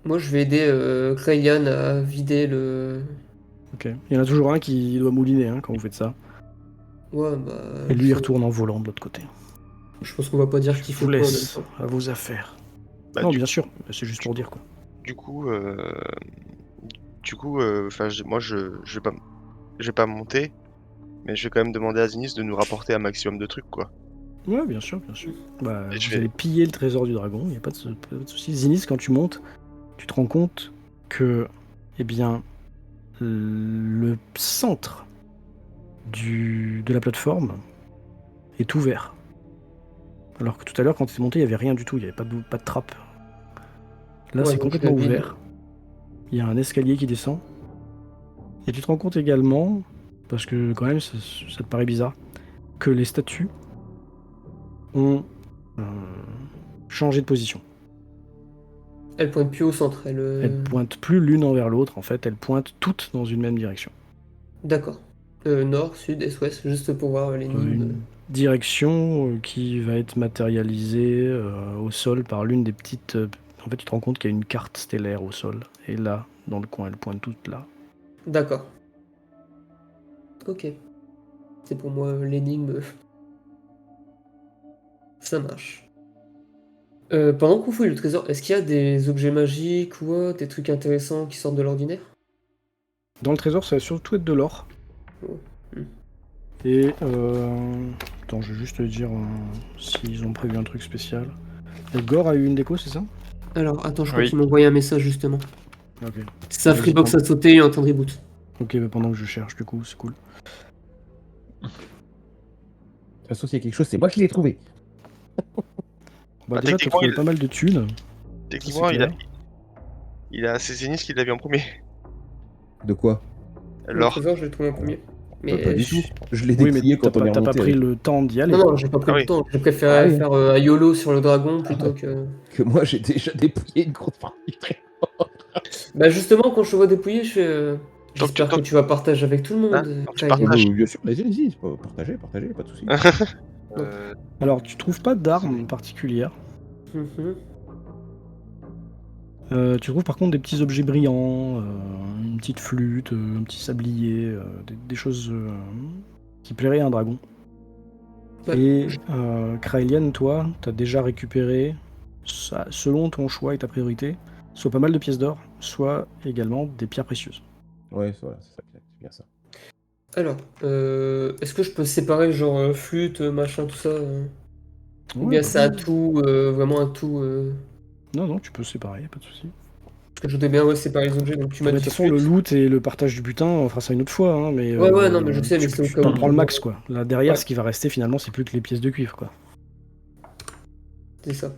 Moi, je vais aider Krayan à vider le. Ok. Il y en a toujours un qui doit mouliner quand vous faites ça. Ouais, bah. Et lui, il retourne en volant de l'autre côté. Je pense qu'on va pas dire Je qui vous fait quoi en même laisse temps. à vos affaires. Bah, Non, du bien coup, sûr, c'est juste du pour coup, dire quoi. du coup, enfin, moi, je vais pas monter, mais je vais quand même demander à Zinnis de nous rapporter un maximum de trucs, quoi. Ouais, bien sûr, bien sûr. Bah, Et je vous allez vais. piller le trésor du dragon, il n'y a pas de souci. Zinis, quand tu montes, tu te rends compte que, eh bien, le centre de la plateforme est ouvert. Alors que tout à l'heure, quand tu es monté, il n'y avait rien du tout, il n'y avait pas de trappe. Là, Ouais, c'est donc je complètement le vide. ouvert. Il y a un escalier qui descend. Et tu te rends compte également, parce que quand même, ça te paraît bizarre, que les statues ont euh, changé de position. Elle pointe plus au centre. Elles pointent plus l'une envers l'autre, en fait, elles pointent toutes dans une même direction. D'accord. Nord, sud, est, ouest, juste pour voir l'énigme. Une direction qui va être matérialisée au sol par l'une des petites. En fait, tu te rends compte qu'il y a une carte stellaire au sol. Et là, dans le coin, elles pointent toutes là. D'accord. Ok. C'est pour moi l'énigme. Ça marche. Pendant qu'on fouille le trésor, est-ce qu'il y a des objets magiques ou des trucs intéressants qui sortent de l'ordinaire? Dans le trésor, ça va surtout être de l'or. Oh. Hmm. Et. Attends, je vais juste te dire s'ils ont prévu un truc spécial. Et Gore a eu une déco, c'est ça? Alors, attends, je crois Oui. qu'il m'a envoyé un message justement. Ok. Sa Vas-y, Freebox a sauté, il est en train de reboot. Ok, bah pendant que je cherche, du coup, c'est cool. De toute façon, s'il y a quelque chose, c'est moi qui l'ai trouvé. Bah, Bah, déjà, t'as techniquement, trouvé pas mal de thunes. techniquement, C'est clair. c'est Zinnis qui l'avait en premier. De quoi? Le Alors, trésor, je l'ai trouvé en premier. Pas Mais du tout. Je l'ai Oui, mais dépouillé t'as quand on est pas remonté pris avec. le temps d'y aller. non, non, j'ai pas pris ah le oui. temps. J'ai Ah préféré oui. faire un YOLO sur le dragon plutôt que. Que moi, j'ai déjà dépouillé une grosse partie du trésor. Bah justement, quand je te vois dépouiller, je fais. Donc, J'espère que tu vas partager avec tout le hein, monde, donc tu Ryan. partages. Bien sûr, allez-y, partagez, pas de soucis. Alors, tu trouves pas d'armes particulières. Mhm. Tu trouves par contre des petits objets brillants, une petite flûte, un petit sablier, des choses qui plairaient à un dragon. Ouais, Et Kraelian, toi, t'as déjà récupéré, selon ton choix et ta priorité, soit pas mal de pièces d'or, soit également des pierres précieuses. Ouais, voilà, c'est ça, c'est bien ça. Alors, est-ce que je peux séparer genre flûte, machin, tout ça ou Ouais, bien bah c'est oui. un tout, vraiment un tout Non, tu peux séparer, pas de souci. parce que je voudrais bien séparer les objets, donc tu m'as De dit toute façon, le flûte. loot et le partage du butin, on fera ça une autre fois, hein, mais Ouais, non, mais je sais, mais c'est au tu cas t'en où prends le pour max, quoi. Là, derrière, Ouais. ce qui va rester, finalement, c'est plus que les pièces de cuivre, quoi. C'est ça.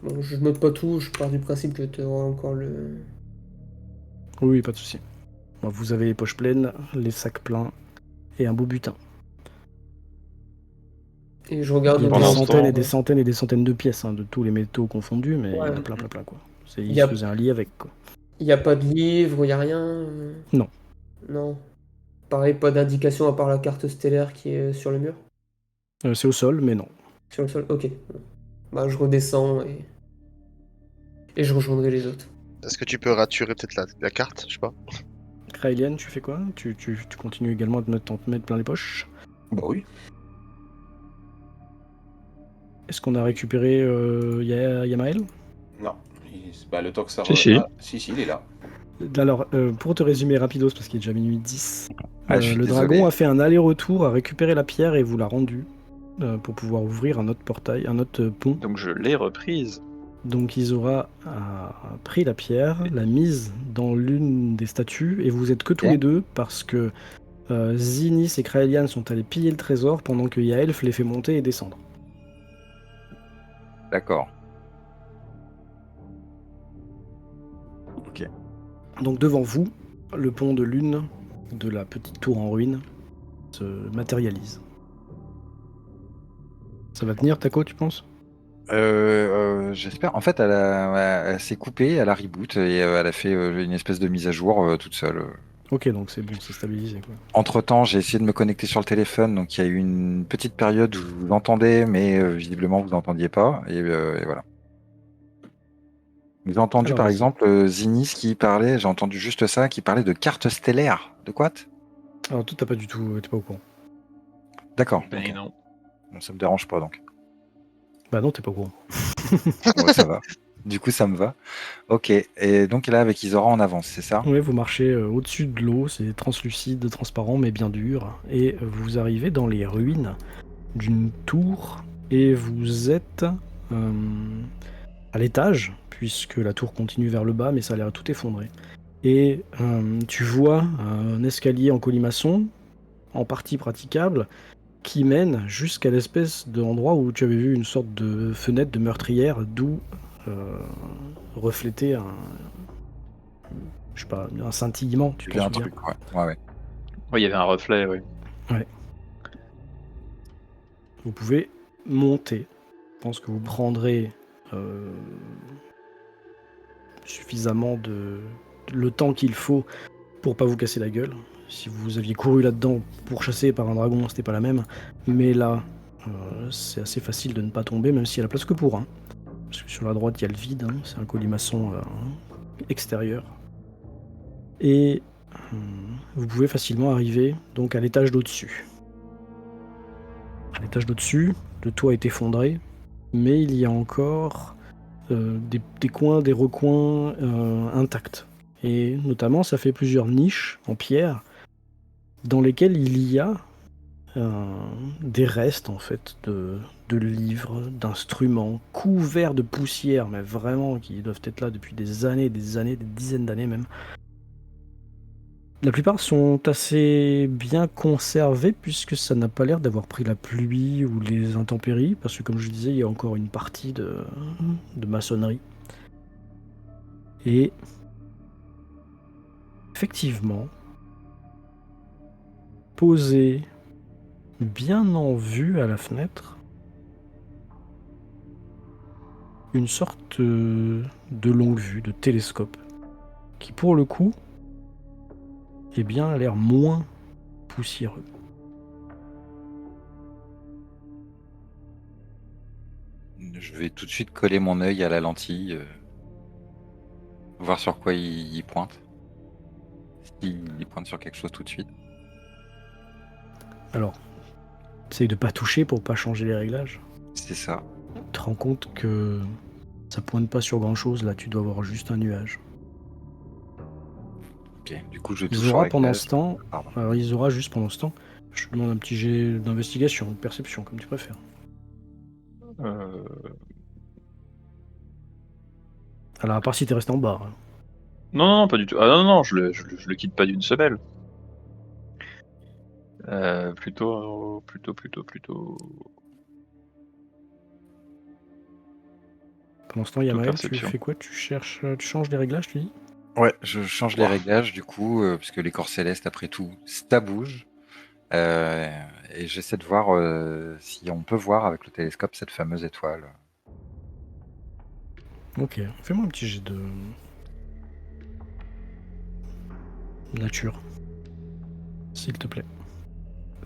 Bon, je note pas tout, je pars du principe que tu auras encore le. Oui, pas de souci. Bon, vous avez les poches pleines, les sacs pleins et un beau butin. Et je Il regarde y a des Pendant ce centaines temps- et des centaines et des centaines de pièces, de tous les métaux confondus, mais il y en a Ouais. plein, quoi. Il Il y se a... faisait un lit avec, quoi. il y a pas de livre, il y a rien. Non. Non. Pareil, pas d'indication à part la carte stellaire qui est sur le mur. C'est au sol, mais non. Sur le sol, ok. Bah, je redescends et je rejoindrai les autres. Est-ce que tu peux raturer peut-être la carte? Je sais pas. Kraelian, tu fais quoi? Tu continues également à te mettre plein les poches? Bah oui. Est-ce qu'on a récupéré Yamael? Non. Le temps que ça Si. Ah, si, il est là. Alors, pour te résumer rapidos, parce qu'il est déjà minuit 10, Ah, je suis le désolé. dragon a fait un aller-retour, a récupéré la pierre et vous l'a rendue pour pouvoir ouvrir un autre portail, un autre pont. Donc je l'ai reprise. Donc ils aura pris la pierre, l'a mise dans l'une des statues, et vous êtes que tous les deux parce que Zinnis et Kraelian sont allés piller le trésor pendant que Yaelf les fait monter et descendre. D'accord. Donc devant vous, le pont de l'une de la petite tour en ruine se matérialise. Ça va tenir, Taco, tu penses? J'espère. En fait, elle s'est coupée, elle a reboot et elle a fait une espèce de mise à jour toute seule. Ok, donc c'est bon, c'est stabilisé, quoi. Entre-temps, j'ai essayé de me connecter sur le téléphone, donc il y a eu une petite période où je vous entendais, mais visiblement vous n'entendiez pas, et voilà. J'ai entendu Alors, par vas-y. exemple Zinis qui parlait, j'ai entendu juste ça, qui parlait de cartes stellaires. De quoi? Alors, toi, t'es pas au courant. D'accord. Ben ok. non. Bon, ça me dérange pas donc. Bah non, t'es pas au courant. Ouais, ça va. Du coup, ça me va. Ok. Et donc là, avec Isora en avance, c'est ça? Ouais, vous marchez au-dessus de l'eau, c'est translucide, transparent, mais bien dur. Et vous arrivez dans les ruines d'une tour et vous êtes à l'étage, puisque la tour continue vers le bas, mais ça a l'air tout effondré. Et tu vois un escalier en colimaçon, en partie praticable, qui mène jusqu'à l'espèce d'endroit où tu avais vu une sorte de fenêtre de meurtrière, d'où reflétait je sais pas, un scintillement, tu Il y t'en a un souviens? truc, ouais. Ouais. Oui, il y avait un reflet, oui. Vous pouvez monter. Je pense que vous prendrez euh, suffisamment le temps qu'il faut pour pas vous casser la gueule. Si vous aviez couru là-dedans pour chasser par un dragon, c'était pas la même. Mais là, c'est assez facile de ne pas tomber, même s'il y a la place que pour un. Parce que sur la droite, il y a le vide, hein, c'est un colimaçon extérieur. Et vous pouvez facilement arriver donc à l'étage d'au-dessus. À l'étage d'au-dessus, le toit est effondré, mais il y a encore des coins, des recoins intacts. Et notamment, ça fait plusieurs niches en pierre dans lesquelles il y a des restes en fait de livres, d'instruments couverts de poussière, mais vraiment qui doivent être là depuis des années, des dizaines d'années même. La plupart sont assez bien conservés puisque ça n'a pas l'air d'avoir pris la pluie ou les intempéries, parce que comme je disais, il y a encore une partie de maçonnerie. Et effectivement, posé bien en vue à la fenêtre, une sorte de longue vue, de télescope, qui pour le coup, eh bien, a l'air moins poussiéreux. Je vais tout de suite coller mon œil à la lentille, voir sur quoi il pointe. S'il pointe sur quelque chose tout de suite. Alors, essaye de pas toucher pour pas changer les réglages. C'est ça. Tu te rends compte que ça pointe pas sur grand chose, là tu dois avoir juste un nuage. Ok. Du coup, je touche Ils sur aura la pendant cage. ce temps, Pardon. alors ils aura juste pendant ce temps, je te demande un petit jet d'investigation, de perception, comme tu préfères. Euh, Alors à part si t'es resté en bas. Hein. Non, non, pas du tout. Ah non, non, je le quitte pas d'une semelle. Plutôt. Pendant ce temps, Plutôt Yamael, tu perception. fais quoi? Tu cherches, tu changes les réglages, tu dis? Ouais, je change les Ouah. réglages du coup, parce que les corps célestes, après tout, ça bouge. Et j'essaie de voir si on peut voir avec le télescope cette fameuse étoile. Ok, fais-moi un petit jet de nature, s'il te plaît.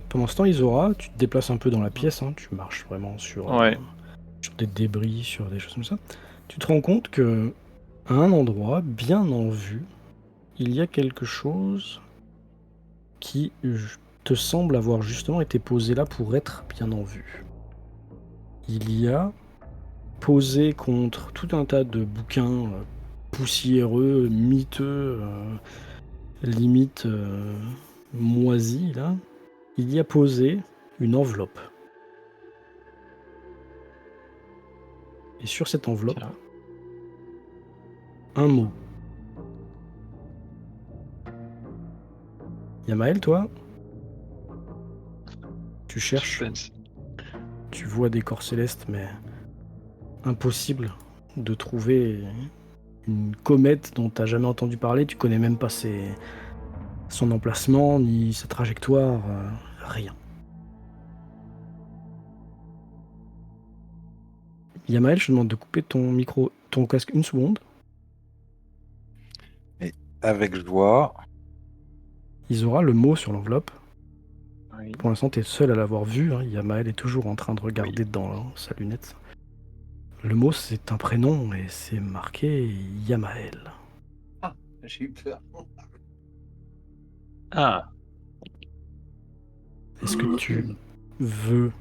Pendant ce temps, Isora, tu te déplaces un peu dans la pièce, hein, tu marches vraiment sur Ouais. des débris, sur des choses comme ça. Tu te rends compte que à un endroit, bien en vue, il y a quelque chose qui te semble avoir justement été posé là pour être bien en vue. Il y a posé contre tout un tas de bouquins poussiéreux, miteux, limite moisis, là, il y a posé une enveloppe. Et sur cette enveloppe, Tiens. un mot. Yamael, toi, tu cherches, Suspense. tu vois des corps célestes, mais impossible de trouver une comète dont tu n'as jamais entendu parler, tu connais même pas son emplacement, ni sa trajectoire, rien. Yamael, je te demande de couper ton micro, ton casque une seconde. Avec joie. Ils aura le mot sur l'enveloppe. Oui. Pour l'instant, tu es seul à l'avoir vu. Hein. Yamael est toujours en train de regarder dans sa lunette. Le mot, c'est un prénom et c'est marqué Yamael. J'ai eu peur. Ah, Est-ce que tu veux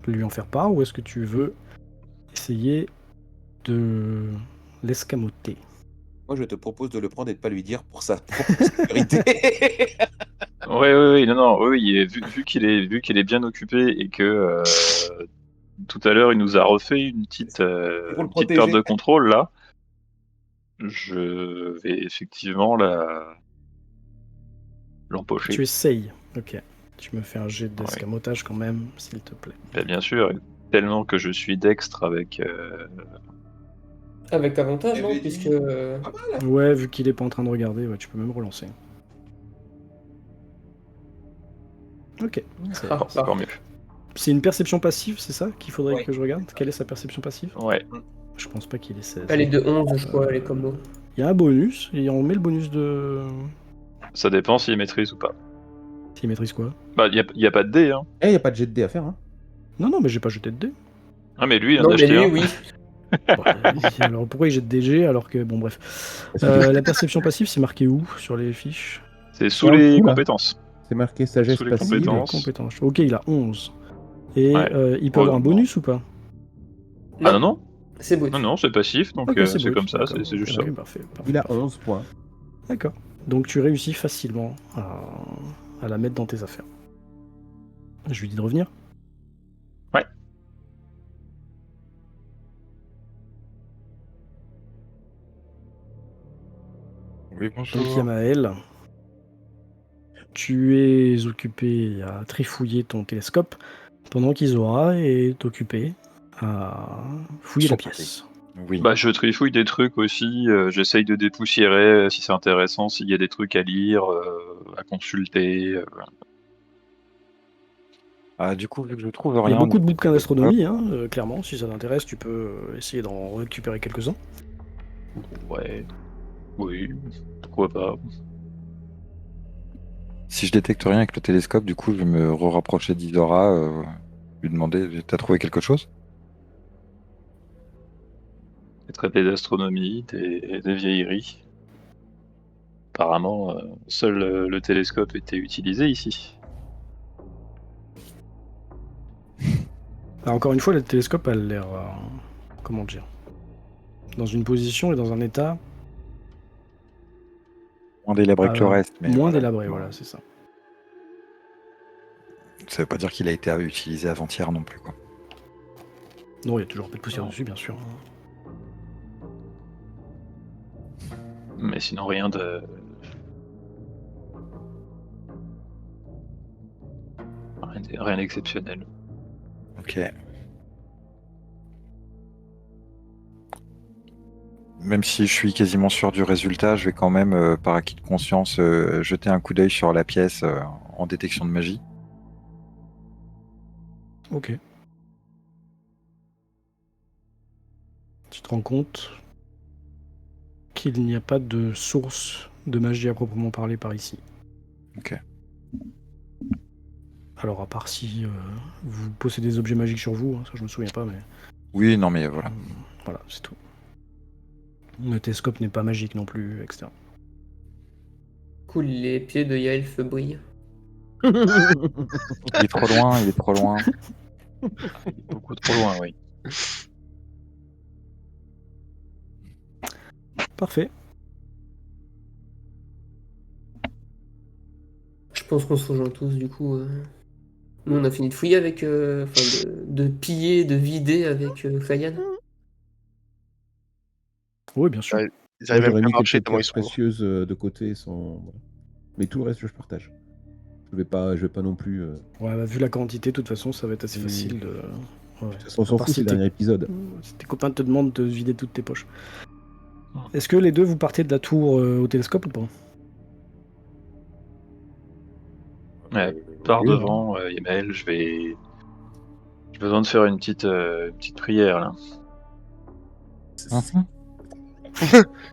lui en faire part ou est-ce que tu veux essayer de l'escamoter? Moi, je te propose de le prendre et de pas lui dire pour sa propre sécurité. oui, non, oui, et vu qu'il est bien occupé et que tout à l'heure il nous a refait une petite pour le perte protéger. de contrôle là, je vais effectivement l'empocher. Tu essayes. Ok. Tu me fais un jet d'escamotage quand même, s'il te plaît. Ben, bien sûr, tellement que je suis dextre avec. Avec avantage, non? J'avais Puisque. dit. Pas mal. Ouais, vu qu'il est pas en train de regarder, ouais, tu peux même relancer. Ok. Ah, C'est encore mieux. C'est une perception passive, c'est ça qu'il faudrait Ouais. que je regarde? Quelle est sa perception passive? Ouais. Je pense pas qu'il ait 16. Elle est de 11, je crois, elle est comme moi. Il y a un bonus, et on met le bonus de... Ça dépend s'il maîtrise ou pas. S'il maîtrise quoi? Bah, y a pas de dé, hein. Eh, y a pas de jet de dés à faire, hein. Non, mais j'ai pas jeté de dés. Ah, mais lui, il en Non, a mais acheté lui, un. oui. Bah, alors pourquoi il jette des jets alors que... Bon, bref. La perception passive, c'est marqué où sur les fiches? C'est sous En les dessous, là. compétences. C'est marqué sagesse Sous les passive. compétences. Compétence. Ok, il a 11. Et Ouais. il peut Ouais, avoir un bon. bonus ou pas? Ah non, non. C'est brut. Non, c'est passif, donc Ok, c'est c'est brut, comme ça, d'accord. c'est juste Ok, ça. parfait. Il a 11 points. D'accord. Donc tu réussis facilement à la mettre dans tes affaires. Je lui dis de revenir. Ouais. Oui, Donc bonjour. Yamael, tu es occupé à trifouiller ton télescope pendant qu'Izora est occupé à fouiller Son la pièce. Oui. Bah, je trifouille des trucs aussi, j'essaye de dépoussiérer si c'est intéressant, s'il y a des trucs à lire, à consulter. Ah, du coup, vu que je trouve Il y rien. a beaucoup de bouquins d'astronomie, hein, clairement. Si ça t'intéresse, tu peux essayer d'en récupérer quelques-uns. Ouais. Oui, pourquoi pas. Si je détecte rien avec le télescope, du coup, je vais me rapprocher d'Izora, lui demander, t'as trouvé quelque chose? Des traités d'astronomie, des vieilleries. Apparemment, seul le télescope était utilisé ici. Alors, encore une fois, le télescope a l'air, comment dire, dans une position et dans un état Moins délabré que le reste. Mais moins voilà. délabré, voilà, c'est ça. Ça veut pas dire qu'il a été utilisé avant-hier non plus, quoi. Non, il y a toujours un peu de poussière Non. dessus, bien sûr. Mais sinon, rien de. Rien d'exceptionnel. Ok. Même si je suis quasiment sûr du résultat, je vais quand même, par acquis de conscience, jeter un coup d'œil sur la pièce en détection de magie. Ok. Tu te rends compte qu'il n'y a pas de source de magie à proprement parler par ici. Ok. Alors, à part si vous possédez des objets magiques sur vous, hein, ça je me souviens pas, mais Oui, non, mais voilà. voilà, c'est tout. Le télescope n'est pas magique non plus, etc. Cool, les pieds de Yaelf brillent. Il est trop loin, il est trop loin. Beaucoup trop loin, oui. Parfait. Je pense qu'on se rejoint tous, du coup. Nous, on a fini de fouiller avec. Enfin, de piller, de vider avec Klayan. Oui, bien sûr. Ouais. Ils Moi, arrivent même j'aurais plus mis à marcher quelques tellement ils pierres sont lourds. précieuses de côté sans. Voilà. Mais tout le reste, je partage. Je vais pas non plus. Ouais, bah, vu la quantité, de toute façon, ça va être assez Oui. facile de. Ouais. On s'en À part fout, si c'est le t'es- dernier épisode. Si tes copains te demandent de vider toutes tes poches. Est-ce que les deux vous partez de la tour au télescope ou pas? Ouais, par oui, devant, Yamael, j'ai besoin de faire une petite prière là. Mhm.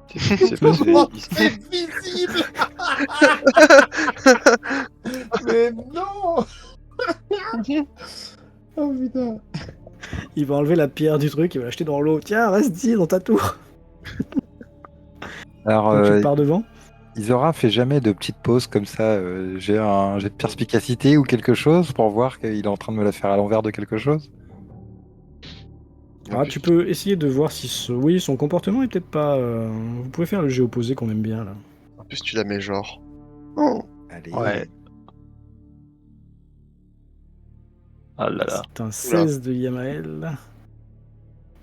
Qu'est-ce qui s'est passé ici? C'est visible. Mais non. Oh putain. Il va enlever la pierre du truc, il va l'acheter dans l'eau. Tiens, reste-y dans ta tour. Alors, Donc tu pars devant. Isora fait jamais de petites pauses comme ça. J'ai un jet de perspicacité ou quelque chose pour voir qu'il est en train de me la faire à l'envers de quelque chose. Ah, tu peux essayer de voir si oui, son comportement est peut-être pas. Vous pouvez faire le jet opposé qu'on aime bien là. En plus, tu la mets genre. Oh. Allez. Ouais. Ah là là. C'est un 16 de Yamael.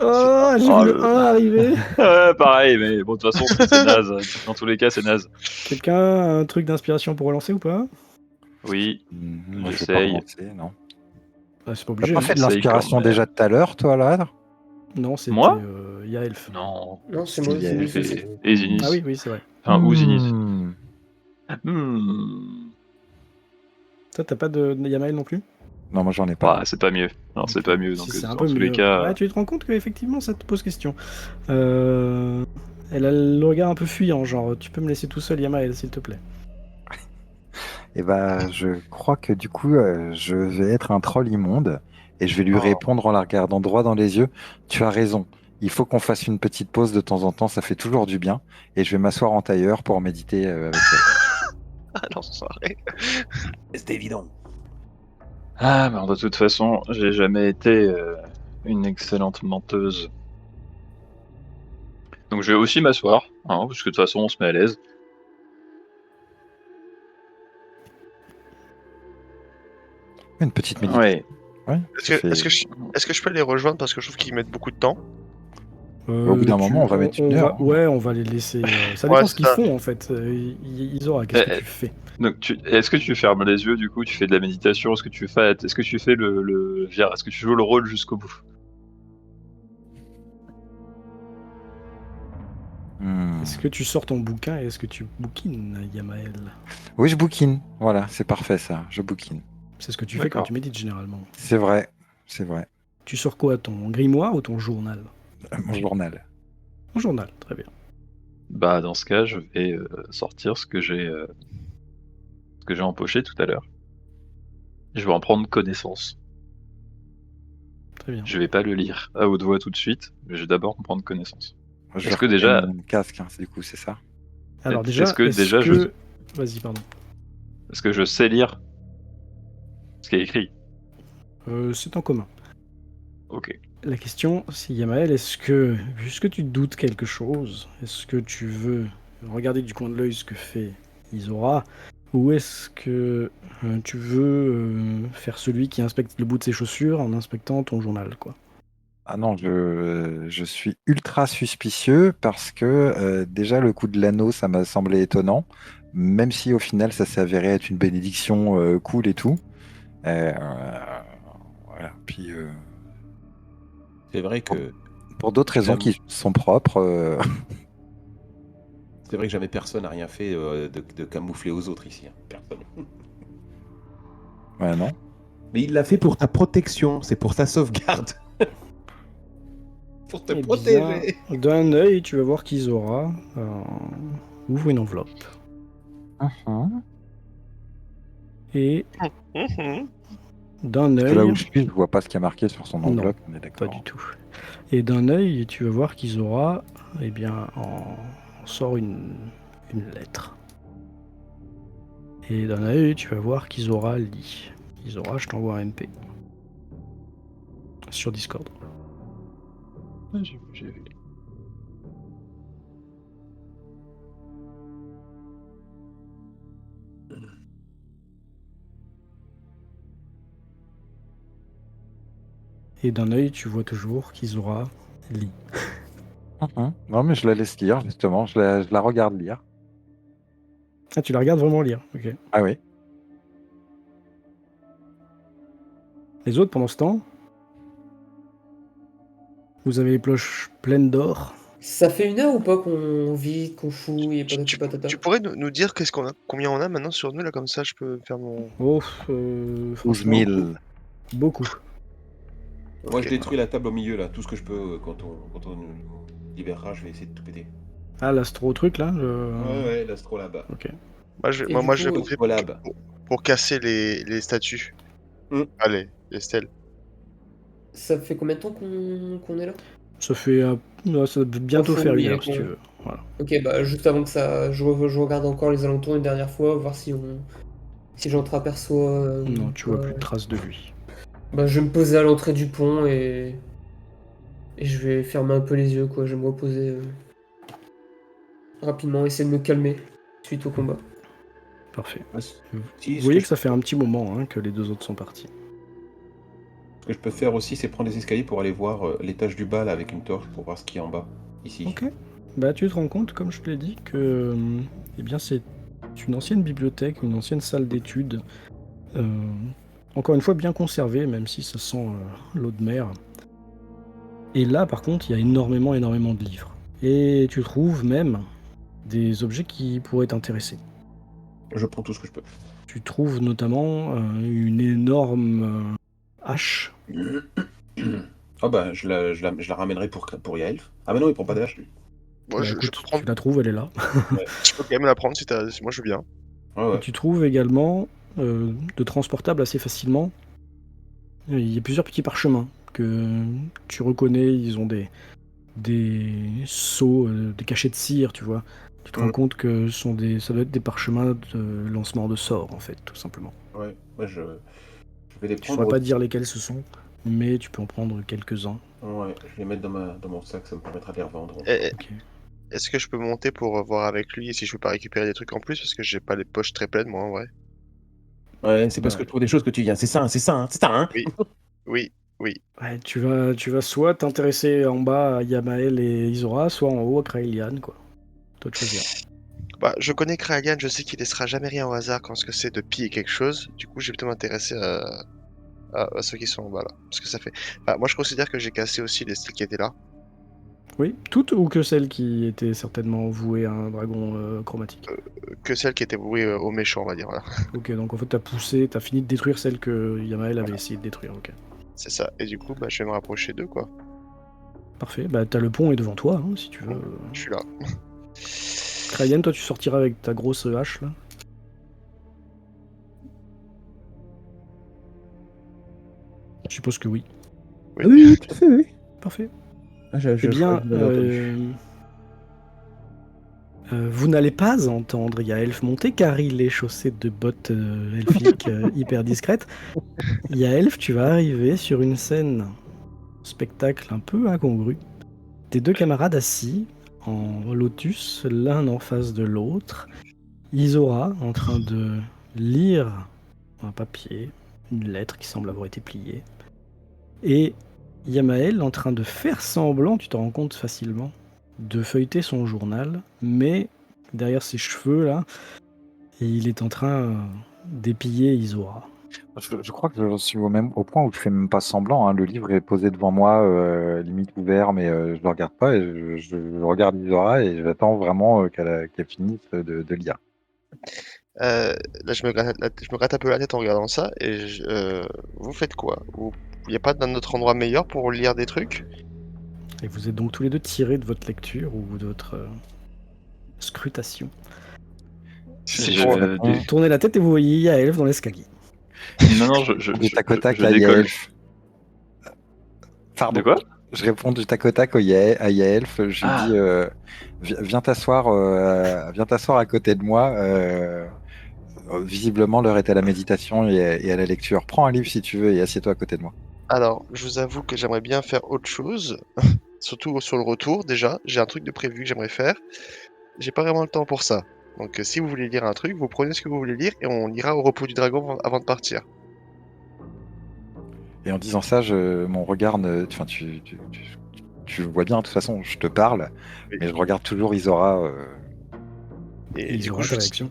Oh, j'ai Oh vu le là 1 arriver. Ouais, pareil, mais bon, de toute façon, c'est naze. Dans tous les cas, c'est naze. Quelqu'un a un truc d'inspiration pour relancer ou pas? Oui, Moi, je vais pas j'essaye. commencer, non. Bah, c'est pas T'as obligé. pas hein. fait de J'essaye l'inspiration quand même. déjà tout à l'heure, toi, là? Non, c'était Moi Yaelf. Non. Non, c'est moi, Il y c'est a lui fait- aussi. Et Zinis. Ah oui, oui, c'est vrai. Enfin, ou Zinis. Toi, t'as pas de Yamael non plus? Non, moi, j'en ai pas. C'est pas mieux. Non, c'est pas mieux. Donc, Si c'est un dans peu tous mieux. les cas. Ouais, tu te rends compte qu'effectivement, ça te pose question. Elle a le regard un peu fuyant, genre, tu peux me laisser tout seul, Yamael, s'il te plaît. Et bah, je crois que du coup, je vais être un troll immonde et je vais lui Oh. répondre en la regardant droit dans les yeux. Tu as raison. Il faut qu'on fasse une petite pause de temps en temps, ça fait toujours du bien. Et je vais m'asseoir en tailleur pour méditer avec elle. Ah, l'enfoiré. C'est évident. Ah, mais de toute façon, j'ai jamais été une excellente menteuse. Donc je vais aussi m'asseoir, hein, parce que de toute façon, on se met à l'aise. Une petite méditation. Ouais. Ouais, Est-ce que je peux les rejoindre parce que je trouve qu'ils mettent beaucoup de temps? Au bout d'un moment, on va mettre une heure, hein. Ouais, on va les laisser. Ça Ouais, dépend ce c'est qu'ils ça. font en fait. Isora, qu'est-ce que tu fais? Donc est-ce que tu fermes les yeux, du coup, tu fais de la méditation, est-ce que tu fais est-ce que tu joues le rôle jusqu'au bout? Est-ce que tu sors ton bouquin et est-ce que tu bouquines, Yamael? Oui, je bouquine. Voilà, c'est parfait ça. Je bouquine. C'est ce que tu fais quand D'accord. tu médites généralement. C'est vrai. C'est vrai. Tu sors quoi, ton grimoire ou ton journal? Mon journal. Ton journal, très bien. Bah dans ce cas, je vais sortir ce que j'ai empoché tout à l'heure. Je vais en prendre connaissance. Très bien. Je vais pas le lire à haute voix tout de suite, mais je vais d'abord en prendre connaissance. Je Est-ce que remets déjà- mon casque, hein, du coup, c'est ça. Alors Est-ce déjà, que déjà je- Vas-y, pardon. Est-ce que je sais lire ce qui est écrit? C'est en commun. Ok. La question, c'est Yamael, est-ce que tu doutes quelque chose? Est-ce que tu veux regarder du coin de l'œil ce que fait Isora? Ou est-ce que tu veux faire celui qui inspecte le bout de ses chaussures en inspectant ton journal, quoi? Ah non, je suis ultra suspicieux parce que déjà le coup de l'anneau, ça m'a semblé étonnant, même si au final ça s'est avéré être une bénédiction cool et tout. Voilà. Puis C'est vrai que pour d'autres raisons qui sont propres. c'est vrai que jamais personne n'a rien fait de camoufler aux autres ici. Hein. Personne. Ouais, non. Mais il l'a fait pour ta protection, c'est pour ta sauvegarde. Pour te Eh protéger. bien, d'un œil, tu vas voir qu'Isora ouvre une enveloppe. Et Mhm. d'un Parce que là œil, où je suis, je vois pas ce qui est marqué sur son Non, enveloppe. On est pas d'accord. du tout. Et d'un œil, tu vas voir qu'Isora, eh bien, en sort une lettre. Et d'un œil, tu vas voir qu'Isora lit. Isora, je t'envoie un MP. Sur Discord. J'ai vu. Et d'un œil, tu vois toujours qu'Isora lit. Non, mais je la laisse lire, justement. Je la regarde lire. Ah, tu la regardes vraiment lire, ok. Ah oui. Les autres, pendant ce temps, vous avez les poches pleines d'or. Ça fait 1 heure ou pas qu'on vide, qu'on fouille et patati patata? Tu pourrais nous dire combien on a maintenant sur nous là, comme ça je peux faire mon. Oh, 12 franchement, 000. beaucoup. Moi, Ok. je détruis la table au milieu, là. Tout ce que je peux, quand on nous libérera, je vais essayer de tout péter. Ah, l'astro truc, là Ouais, l'astro là-bas. Ok. Moi je Et vais, moi, du je coup, vais pousser collab. pour casser les statues. Mm. Allez, les stèles. Ça fait combien de temps qu'on est là? Ça fait ça va bientôt Faut faire une oublier heure si qu'on- tu veux. Voilà. Ok, bah juste avant que ça, je regarde encore les alentours une dernière fois, voir si j'entreaperçois Non, tu vois quoi. plus de traces de lui. Bah je vais me poser à l'entrée du pont et je vais fermer un peu les yeux, quoi. Je vais me reposer rapidement, essayer de me calmer suite au combat. Parfait. Ah, Vous si, voyez que ça fait un petit moment hein, que les deux autres sont partis. Ce que je peux faire aussi, c'est prendre les escaliers pour aller voir l'étage du bas là, avec une torche pour voir ce qu'il y a en bas, ici. Ok. Bah tu te rends compte, comme je te l'ai dit, que eh bien c'est une ancienne bibliothèque, une ancienne salle d'études. Encore une fois bien conservée, même si ça sent l'eau de mer. Et là par contre, il y a énormément de livres. Et tu trouves même des objets qui pourraient t'intéresser. Je prends tout ce que je peux. Tu trouves notamment une énorme hache. Ah bah, je la ramènerai pour Yaelf. Ah bah non, il prend pas d'âge, lui. Moi, Bah je écoute, peux tu prendre. la trouves, elle est là. Je peux quand même la prendre si moi je veux bien. Ouais, Et ouais. tu trouves également de transportables assez facilement. Il y a plusieurs petits parchemins que tu reconnais, ils ont des seaux, des cachets de cire, tu vois. Tu te rends compte que ça doit être des parchemins de lancement de sorts, en fait, tout simplement. Ouais, moi je vais les Je ne prendre. saurais pas dire lesquels ce sont, mais tu peux en prendre quelques-uns. Ouais, je vais les mettre dans mon sac, ça me permettra de les revendre. Ok. Est-ce que je peux monter pour voir avec lui si je peux pas récupérer des trucs en plus parce que j'ai pas les poches très pleines moi en vrai. Ouais, c'est parce Bah, que je trouve des choses que tu viens. C'est ça, hein. Oui, oui, oui. ouais, tu vas soit t'intéresser en bas à Yamael et Isora, soit en haut à Kraelian, quoi. Toi de choisir. Bah, je connais Kragan, je sais qu'il laissera jamais rien au hasard quand ce que c'est de piller quelque chose. Du coup, je vais plutôt m'intéresser à ceux qui sont en bas là. Parce que ça fait. Bah, moi, je considère que j'ai cassé aussi les styles qui étaient là. Oui, toutes ou que celles qui étaient certainement vouées à un dragon chromatique. Que celles qui étaient vouées aux méchants, on va dire. Voilà. Ok, donc en fait t'as fini de détruire celles que Yamael avait essayé de détruire, ok. C'est ça. Et du coup, bah, je vais me rapprocher d'eux quoi. Parfait, bah t'as le pont est devant toi, hein, si tu veux. Je suis là. Krayen, toi tu sortiras avec ta grosse hache là. Je suppose que oui. Oui. Ah oui, tout à fait, oui. Parfait. Ah, Eh bien, je l'avais entendu. vous n'allez pas entendre Yaelf monter car il est chaussé de bottes elfiques hyper discrètes. Yaelf, tu vas arriver sur une scène, spectacle un peu incongru. Tes deux camarades assis en lotus, l'un en face de l'autre. Isora en train de lire un papier, une lettre qui semble avoir été pliée. Et Yamael en train de faire semblant, tu te rends compte facilement, de feuilleter son journal, mais derrière ses cheveux là, il est en train d'épiller Isora. Je crois que j'en suis au point où je fais même pas semblant, hein. Le livre est posé devant moi, limite ouvert, mais je le regarde pas. Et je regarde Isora et j'attends vraiment qu'elle finisse de lire. Là, je me gratte un peu la tête en regardant ça. Et vous faites quoi? Il n'y a pas d'un autre endroit meilleur pour lire des trucs? Et vous êtes donc tous les deux tirés de votre lecture ou de votre scrutation. Si Bon, je- Tournez la tête et vous voyez Yaelf dans l'escalier. Non, Du tac au tac je à décolle. Yaelf. Pardon. De quoi? Je réponds du tac au tac à Yaelf. Je lui Ah. dis viens t'asseoir à côté de moi. Visiblement, l'heure est à la méditation et à la lecture. Prends un livre si tu veux et assieds-toi à côté de moi. Alors, je vous avoue que j'aimerais bien faire autre chose. Surtout sur le retour, déjà. J'ai un truc de prévu que j'aimerais faire. J'ai pas vraiment le temps pour ça. Donc, si vous voulez lire un truc, vous prenez ce que vous voulez lire et on ira au repos du dragon avant de partir. Et en disant ça, mon regard, enfin, tu vois bien, de toute façon, je te parle, Oui. mais je regarde toujours Isora. Et du coup, Isora, je ta vous dis réaction.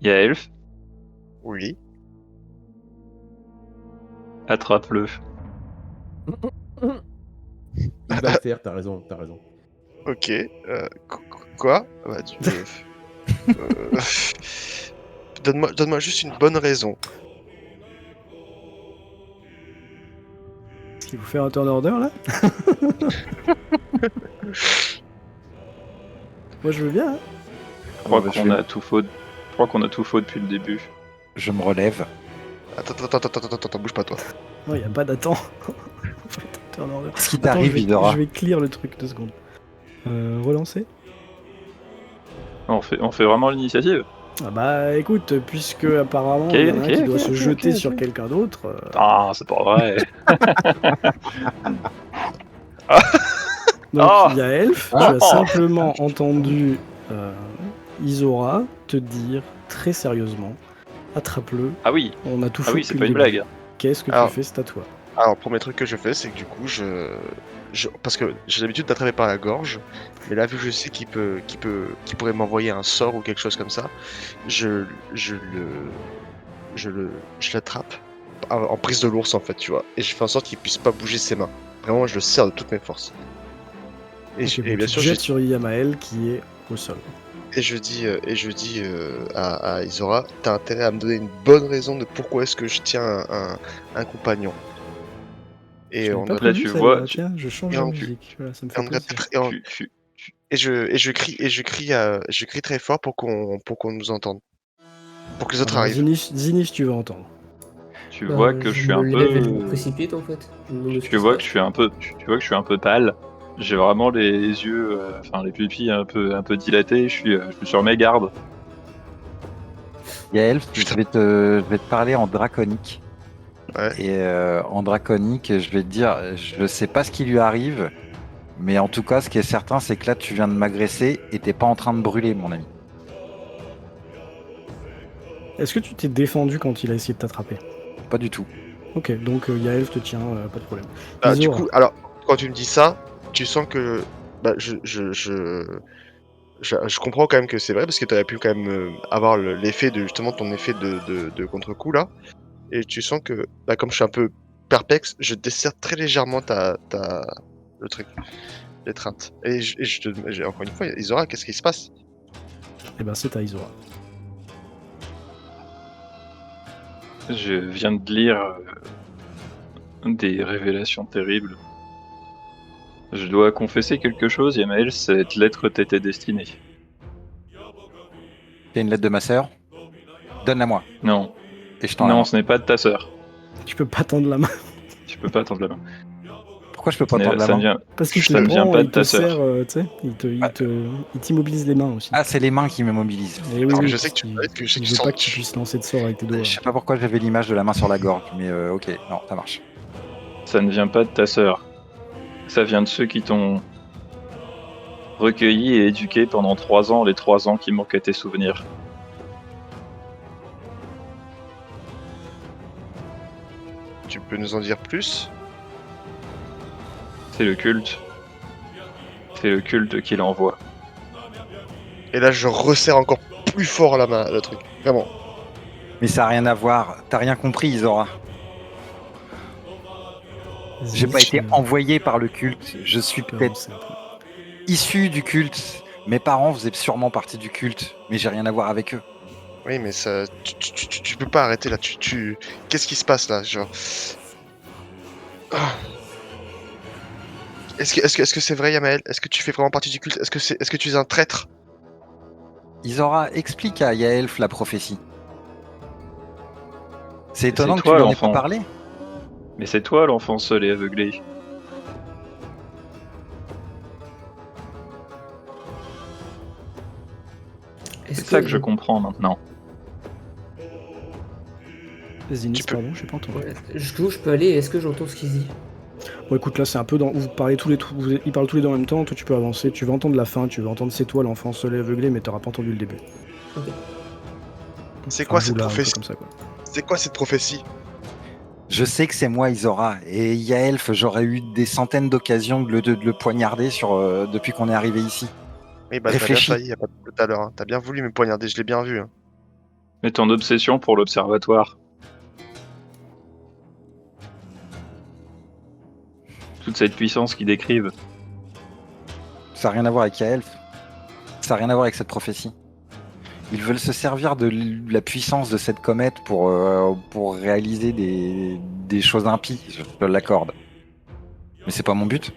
Yaelf, oui. attrape-le. Il va le faire, t'as raison. Ok. Quoi? Bah, donne-moi juste une bonne raison. Est-ce qu'il vous fait un turn order là? Moi je veux bien. Hein. Je crois qu'on a tout faux depuis le début. Je me relève. Attends, bouge pas toi. Non, il n'y a pas d'attente. Ce qui t'arrive, je Isora. vais clear le truc 2 secondes. Relancer. On fait vraiment l'initiative. Ah bah écoute, puisque apparemment il y en a un qui doit se jeter sur quelqu'un d'autre. Ah, c'est pas vrai. Donc Oh. Yaelf, tu as simplement entendu Isora te dire très sérieusement, attrape-le, Ah oui, on a tout fait ah oui, c'est depuis pas le une début. blague. Qu'est-ce que Alors. tu fais, c'est à toi. Alors, le premier truc que je fais, c'est que du coup, parce que j'ai l'habitude d'attraper par la gorge, mais là, vu que je sais qu'il pourrait m'envoyer un sort ou quelque chose comme ça, je l'attrape en prise de l'ours en fait, tu vois, et je fais en sorte qu'il puisse pas bouger ses mains. Vraiment, je le serre de toutes mes forces. Et, Ok, je- bon, et bien tu sûr, te jettes sur Yamael qui est au sol. je dis à Isora, t'as intérêt à me donner une bonne raison de pourquoi est-ce que je tiens un compagnon. Et J'avais on pas a- prévu tu ça, vois, là. Tiens, je change et la on- musique. Voilà, ça me et fait on a- plaisir. et on- tu- Et je crie très fort pour qu'on nous entende. Pour que les autres Alors, arrivent. Zinich, tu vas entendre. tu Bah, vois que je suis me un lève et je me peu. précipite en fait. Je me demande ce Tu qui se vois que passe. je suis un peu. Tu vois que je suis un peu pâle. J'ai vraiment les yeux, enfin les pupilles un peu dilatées. Je suis sur mes gardes. Yael, Putain. je vais te parler en draconique. Ouais. Et en draconique, je vais te dire, je sais pas ce qui lui arrive, mais en tout cas, ce qui est certain, c'est que là, tu viens de m'agresser et t'es pas en train de brûler, mon ami. Est-ce que tu t'es défendu quand il a essayé de t'attraper? Pas du tout. Ok, donc Yaelf te tient, pas de problème. Ah, du Isora, coup, alors, quand tu me dis ça, tu sens que. Bah, je comprends quand même que c'est vrai, parce que tu aurais pu quand même avoir l'effet de justement ton effet de contre-coup là. Et tu sens que, bah, comme je suis un peu perplexe, je desserre très légèrement le truc, l'étreinte. Encore une fois, Isora, qu'est-ce qui se passe? eh ben c'est à Isora. Je viens de lire des révélations terribles. Je dois confesser quelque chose, Yamael, cette lettre t'était destinée. T'as une lettre de ma sœur? Donne-la moi Non, et je tends la non, main. ce n'est pas de ta sœur. Tu peux pas tendre la main Tu peux pas tendre la main. Pourquoi je peux pas tendre la Ça ne main? vient. parce qu'il te Ça ne vient prend pas et de il te ta sœur. serre, tu sais, il t'immobilise les mains aussi. Ah, c'est les mains qui me mobilisent. Et oui, Parce que oui, je sais que tu il- parlais que je sais il que tu veut sens- pas que tu puisses lancer de sort avec tes doigts. Je sais pas pourquoi j'avais l'image de la main sur la gorge, mais ok, non, ça marche. Ça ne vient pas de ta sœur. Ça vient de ceux qui t'ont recueilli et éduqué pendant 3 ans, les 3 ans qui manquent à tes souvenirs. Tu peux nous en dire plus? C'est le culte. C'est le culte qui l'envoie. Et là, je resserre encore plus fort la main, le truc. Vraiment. Mais ça a rien à voir. T'as rien compris, Isora. J'ai pas été envoyé par le culte. Je suis peut-être issu du culte. Mes parents faisaient sûrement partie du culte, mais j'ai rien à voir avec eux. Oui, mais ça, tu peux pas arrêter là. Qu'est-ce qui se passe là, genre? Ah. Est-ce que c'est vrai, Yamael? Est-ce que tu fais vraiment partie du culte? Est-ce que tu es un traître? Isora, explique à Yaelf la prophétie. C'est étonnant C'est que tu toi, lui en aies pas l'enfant. parlé. Mais c'est toi l'enfant seul et aveuglé. Est-ce C'est ça que je comprends maintenant. Zinix, Tu peux- pardon, j'ai pas entendu. Ouais, je peux aller, est-ce que j'entends ce qu'il dit? Bon, écoute, là, c'est un peu dans. Vous parlez tous les ils parlent tous les deux en même temps. Toi, tu peux avancer. Tu vas entendre la fin. Tu vas entendre c'est toi l'enfant seul et aveuglé, mais t'auras pas entendu le début. Ok. C'est quoi cette Joue là, un peu prophétie? comme ça, quoi. C'est quoi cette prophétie? Je sais que c'est moi, Isora. Et Yaelf, j'aurais eu des centaines d'occasions de le poignarder depuis qu'on est arrivé ici. Oui, bah t'as bien Réfléchis. failli, y a pas tout à l'heure. Hein. T'as bien voulu me poignarder, je l'ai bien vu. Hein. Mais ton obsession pour l'observatoire. Toute cette puissance qu'ils décrivent. Ça n'a rien à voir avec Yaelf. Ça n'a rien à voir avec cette prophétie. Ils veulent se servir de la puissance de cette comète pour réaliser des choses impies, je te l'accorde. Mais c'est pas mon but.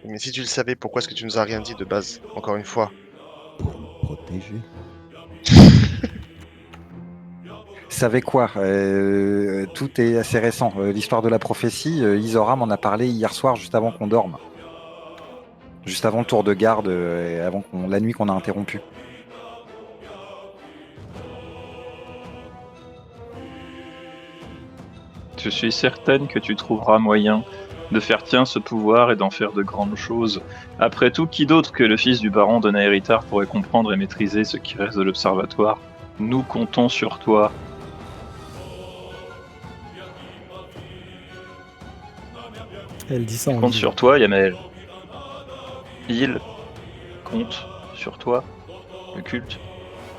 Mais si tu le savais, pourquoi est-ce que tu nous as rien dit de base? Encore une fois. Pour nous protéger. savez quoi? Tout est assez récent. L'histoire de la prophétie, Isora m'en a parlé hier soir, juste avant qu'on dorme. Juste avant le tour de garde, et avant la nuit qu'on a interrompu. Je suis certaine que tu trouveras moyen de faire tien ce pouvoir et d'en faire de grandes choses. Après tout, qui d'autre que le fils du baron de Naeritar pourrait comprendre et maîtriser ce qui reste de l'observatoire? Nous comptons sur toi. Elle dit ça en Compte livre. sur toi, Yamael. Il compte sur toi. Le culte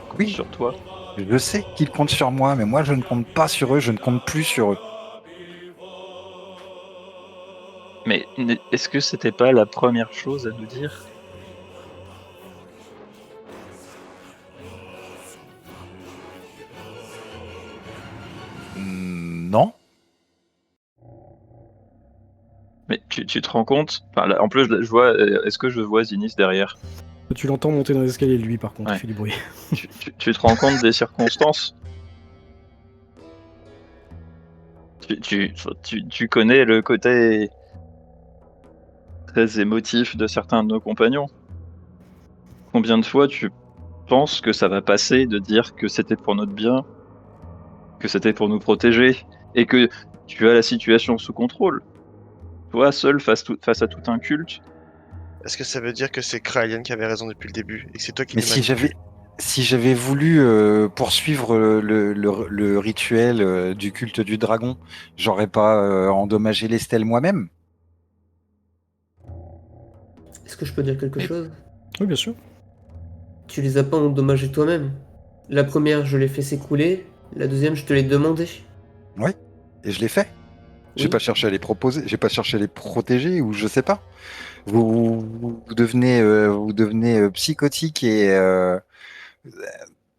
compte Oui. sur toi. Je sais qu'ils comptent sur moi, mais moi je ne compte pas sur eux, je ne compte plus sur eux. Mais est-ce que c'était pas la première chose à nous dire? Non. Mais tu te rends compte? Enfin, là, en plus, je vois. Est-ce que je vois Zinnis derrière? Tu l'entends monter dans les escaliers, lui, par contre, Ouais. il fait du bruit. Tu te rends compte des circonstances? Tu connais le côté très émotif de certains de nos compagnons. Combien de fois tu penses que ça va passer de dire que c'était pour notre bien, que c'était pour nous protéger, et que tu as la situation sous contrôle? Toi, seul, face à tout un culte? Est-ce que ça veut dire que c'est Kraelian qui avait raison depuis le début et que c'est toi qui Mais nous si j'avais voulu poursuivre le rituel du culte du dragon, j'aurais pas endommagé les stèles moi-même. Est-ce que je peux dire quelque chose? Oui, bien sûr. Tu les as pas endommagés toi-même. La première, je l'ai fait s'écrouler. La deuxième, je te l'ai demandé. Et je l'ai fait. J'ai Oui. pas cherché à les proposer, j'ai pas cherché à les protéger ou je sais pas. Vous devenez psychotique et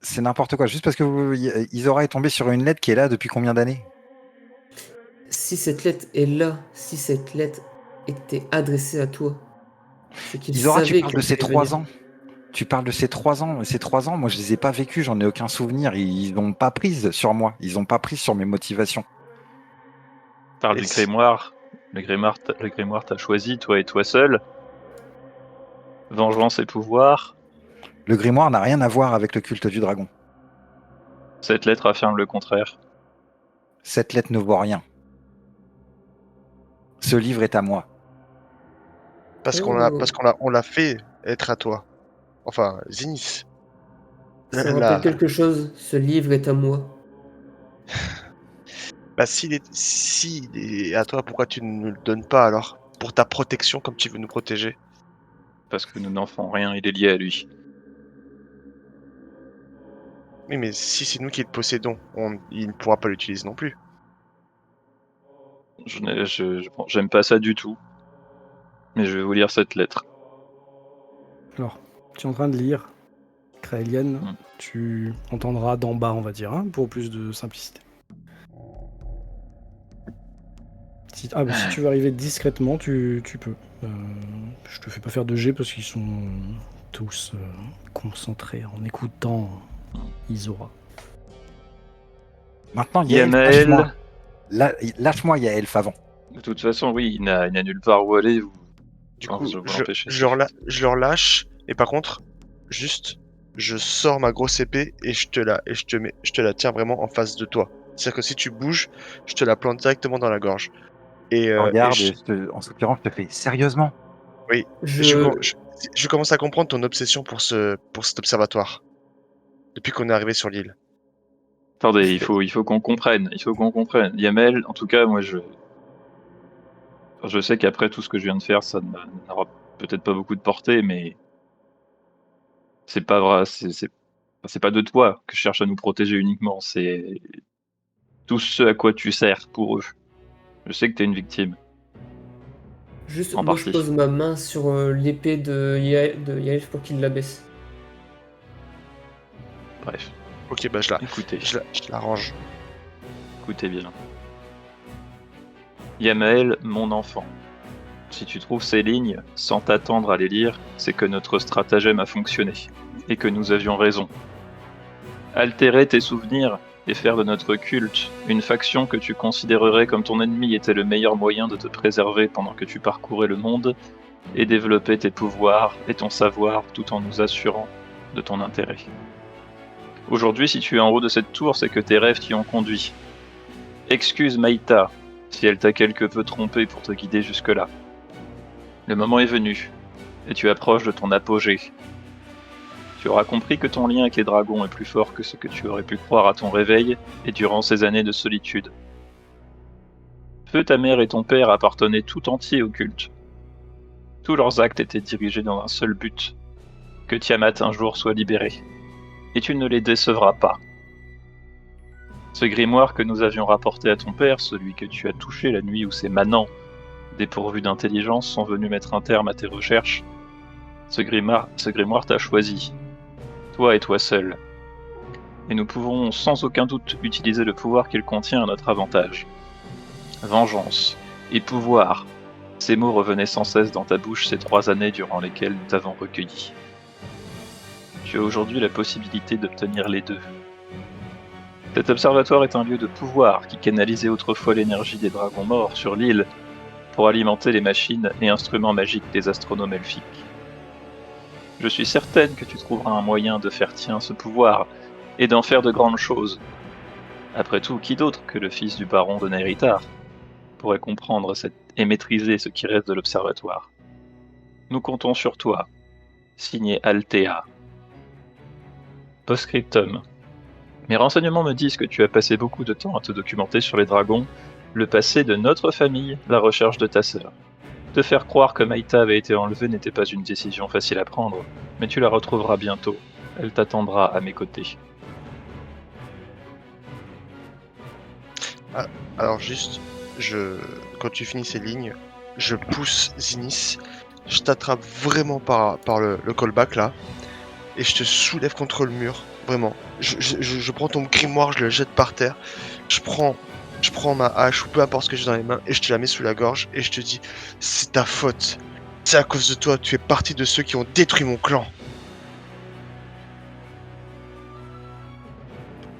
c'est n'importe quoi. Juste parce que Isora est tombé sur une lettre qui est là depuis combien d'années? Si cette lettre est là, si cette lettre était adressée à toi, c'est qu'il Isora, tu savait parles de qu'elle ces allait 3 venir. ans. Tu parles de ces 3 ans. Ces 3 ans, moi, je les ai pas vécus. J'en ai aucun souvenir. Ils n'ont pas prise sur moi. Ils n'ont pas prise sur mes motivations. Parle Et du si- grimoire. Le grimoire t'a choisi, toi et toi seul. Vengeance et pouvoir. Le grimoire n'a rien à voir avec le culte du dragon. Cette lettre affirme le contraire. Cette lettre ne vaut rien. Ce livre est à moi. Parce qu'on l'a fait être à toi. Enfin, Zinnis. Ça me Là, rappelle quelque chose. Ce livre est à moi. bah, s'il est à toi, pourquoi tu ne nous le donnes pas alors? Pour ta protection, comme tu veux nous protéger. Parce que nous n'en ferons rien, il est lié à lui. Oui, mais si c'est nous qui le possédons, il ne pourra pas l'utiliser non plus. J'aime pas ça du tout. Mais je vais vous lire cette lettre. Alors, tu es en train de lire Kraelian, tu entendras d'en bas, on va dire, hein, pour plus de simplicité. Si tu veux arriver discrètement, tu peux. Je te fais pas faire de jet parce qu'ils sont tous concentrés en écoutant Isora. Maintenant, Yael, Yamael, lâche-moi Yael avant. de toute façon, oui, il n'a nulle part où aller. Du Oh, coup, je vais l'empêcher. je leur lâche, et par contre, juste, je sors ma grosse épée et je te la tiens vraiment en face de toi. C'est-à-dire que si tu bouges, je te la plante directement dans la gorge. Et, Regarde, et en soupirant, je te fais sérieusement. je commence à comprendre ton obsession pour cet observatoire. Depuis qu'on est arrivé sur l'île. Attendez, il faut qu'on comprenne. Il faut qu'on comprenne. Yamel, en tout cas, moi, je sais qu'après tout ce que je viens de faire, ça n'aura peut-être pas beaucoup de portée, mais c'est pas vrai. C'est pas de toi que je cherche à nous protéger uniquement. C'est tout ce à quoi tu sers pour eux. Je sais que t'es une victime. Juste, En moi, je partie. pose ma main sur l'épée de Yael pour qu'il la baisse. Bref, Ok, bah je la range. écoutez bien. Yamael, mon enfant. Si tu trouves ces lignes, sans t'attendre à les lire, c'est que notre stratagème a fonctionné, et que nous avions raison. Altérer tes souvenirs, et faire de notre culte une faction que tu considérerais comme ton ennemi était le meilleur moyen de te préserver pendant que tu parcourais le monde et développer tes pouvoirs et ton savoir tout en nous assurant de ton intérêt. Aujourd'hui, si tu es en haut de cette tour, c'est que tes rêves t'y ont conduit. Excuse Maïta si elle t'a quelque peu trompé pour te guider jusque-là. Le moment est venu, et tu approches de ton apogée. Tu auras compris que ton lien avec les dragons est plus fort que ce que tu aurais pu croire à ton réveil et durant ces années de solitude. Feu, ta mère et ton père appartenaient tout entier au culte. Tous leurs actes étaient dirigés dans un seul but, que Tiamat un jour soit libéré. Et tu ne les décevras pas. Ce grimoire que nous avions rapporté à ton père, celui que tu as touché la nuit où ces manants, dépourvus d'intelligence, sont venus mettre un terme à tes recherches, ce grimoire t'a choisi, toi et toi seul. Et nous pouvons sans aucun doute utiliser le pouvoir qu'il contient à notre avantage. Vengeance et pouvoir, ces mots revenaient sans cesse dans ta bouche ces 3 années durant lesquelles nous t'avons recueilli. Tu as aujourd'hui la possibilité d'obtenir les deux. Cet observatoire est un lieu de pouvoir qui canalisait autrefois l'énergie des dragons morts sur l'île pour alimenter les machines et instruments magiques des astronomes elfiques. Je suis certaine que tu trouveras un moyen de faire tien ce pouvoir et d'en faire de grandes choses. Après tout, qui d'autre que le fils du baron de Neritar pourrait comprendre et maîtriser ce qui reste de l'observatoire? Nous comptons sur toi. Signé Altea. Postscriptum. Mes renseignements me disent que tu as passé beaucoup de temps à te documenter sur les dragons, le passé de notre famille, la recherche de ta sœur. Te faire croire que Maïta avait été enlevée n'était pas une décision facile à prendre, mais tu la retrouveras bientôt. Elle t'attendra à mes côtés. Alors juste, quand tu finis ces lignes, je pousse Zinnis, je t'attrape vraiment par le callback là, et je te soulève contre le mur, vraiment. Je prends ton grimoire, je le jette par terre, je prends ma hache ou peu importe ce que j'ai dans les mains et je te la mets sous la gorge et je te dis c'est ta faute, c'est à cause de toi, tu es partie de ceux qui ont détruit mon clan.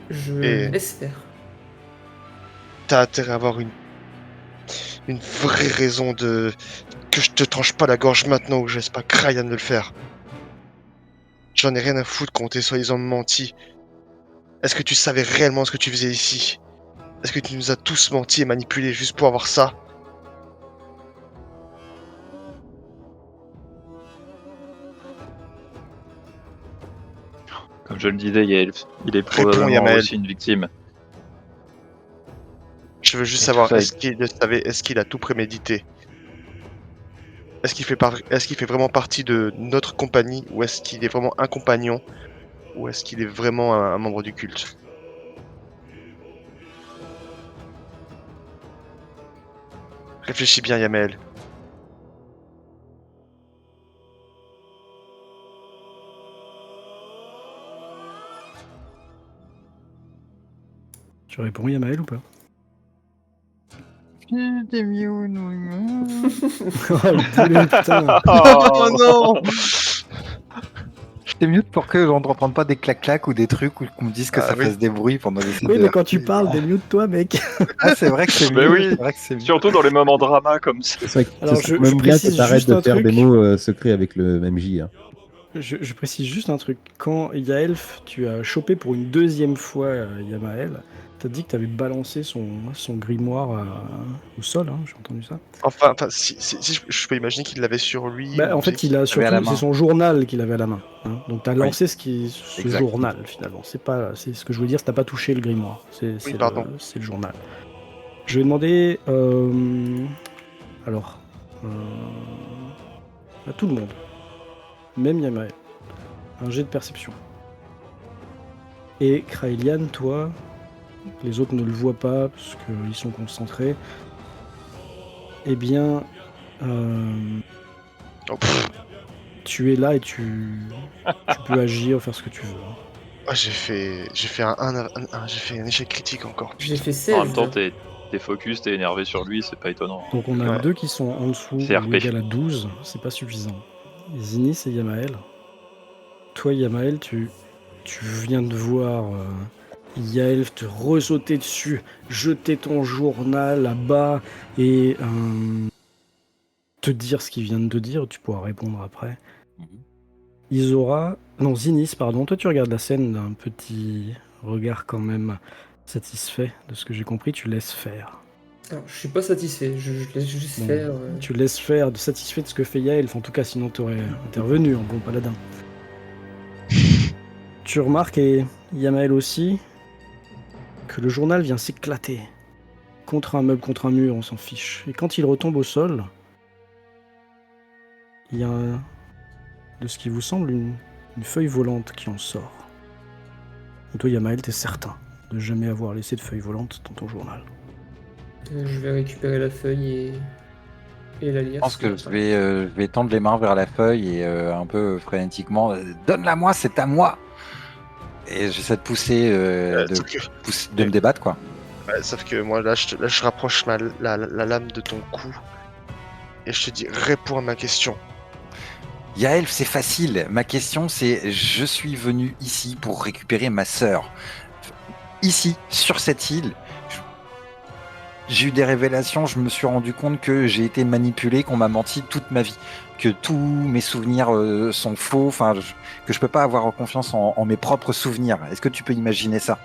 Je Et- l'espère. T'as intérêt à avoir une vraie raison de que je te tranche pas la gorge maintenant ou que je laisse pas Krayan de le faire. J'en ai rien à foutre qu'on t'ait soi-disant menti. Est-ce que tu savais réellement ce que tu faisais ici? Est-ce que tu nous as tous menti et manipulés juste pour avoir ça? Comme je le disais, Yaelf, il est probablement Yamael. aussi une victime. Je veux juste Et savoir, tout ça est-ce qu'il le savait, est-ce qu'il a tout prémédité? Est-ce qu'il fait vraiment partie de notre compagnie ou est-ce qu'il est vraiment un compagnon ou est-ce qu'il est vraiment un membre du culte? Réfléchis bien, Yamael. Tu réponds Yamael ou pas? Oh, Oh le boulet, putain. Oh non! C'est mieux pour que on ne reprenne pas des clac-clac ou des trucs ou qu'on me dise que Ah ça oui. fasse des bruits pendant les scènes Oui, de mais quand tu RPG. parles, t'es mieux de toi, mec. Ah, c'est vrai que c'est Mais mieux. oui. C'est vrai que c'est mieux. Surtout dans les moments drama comme ça. C'est vrai que Alors, ce serait je quand même bien que précise t'arrêtes juste de un faire des truc. mots secrets avec le MJ. Hein. Je précise juste un truc. Quand Yaelf, tu as chopé pour une deuxième fois Yamael, t'as dit que t'avais balancé son grimoire au sol, hein, j'ai entendu ça. Enfin si je peux imaginer qu'il l'avait sur lui. Bah, ou en fait, il a à la surtout, main. c'est son journal qu'il avait à la main. Hein. Donc t'as lancé ce Exact. journal finalement. C'est ce que je veux dire, c'est t'as pas touché le grimoire. C'est pardon. le journal. Je vais demander à tout le monde, même Yamael, un jet de perception. Et Kraelian, toi, les autres ne le voient pas parce qu'ils sont concentrés. Eh bien, Oh, pff. tu es là et tu peux agir, faire ce que tu veux. Ah, j'ai fait un échec critique encore. J'ai fait En 16. même temps, t'es focus, t'es énervé sur lui, c'est pas étonnant. Donc on a Ouais. 2 qui sont en dessous, C'est ou RP. égal à 12, c'est pas suffisant. Zinnis et Yamael. Toi Yamael, tu viens de voir Yael te ressauter dessus, jeter ton journal là-bas et te dire ce qu'il vient de te dire. Tu pourras répondre après. Zinis, pardon. Toi, tu regardes la scène d'un petit regard quand même satisfait de ce que j'ai compris. Tu laisses faire. Alors, je suis pas satisfait, je laisse juste Bon, faire. Tu laisses faire, satisfait de ce que fait Yael. En tout cas, sinon t'aurais intervenu en bon paladin. Tu remarques, et Yamael aussi, que le journal vient s'éclater. Contre un meuble, contre un mur, on s'en fiche. Et quand il retombe au sol, il y a, de ce qui vous semble, une feuille volante qui en sort. Et toi, Yamael, t'es certain de jamais avoir laissé de feuille volante dans ton journal. Je vais récupérer la feuille et la lire. Je pense que je vais tendre les mains vers la feuille et un peu frénétiquement, donne-la moi, c'est à moi. Et j'essaie de pousser, de me débattre, quoi. Ouais, sauf que moi, là, je rapproche la lame de ton cou et je te dis, réponds à ma question. Yael, c'est facile. Ma question, c'est, je suis venu ici pour récupérer ma sœur. Ici, sur cette île, j'ai eu des révélations, je me suis rendu compte que j'ai été manipulé, qu'on m'a menti toute ma vie, que tous mes souvenirs sont faux, que je peux pas avoir confiance en mes propres souvenirs. Est-ce que tu peux imaginer ça?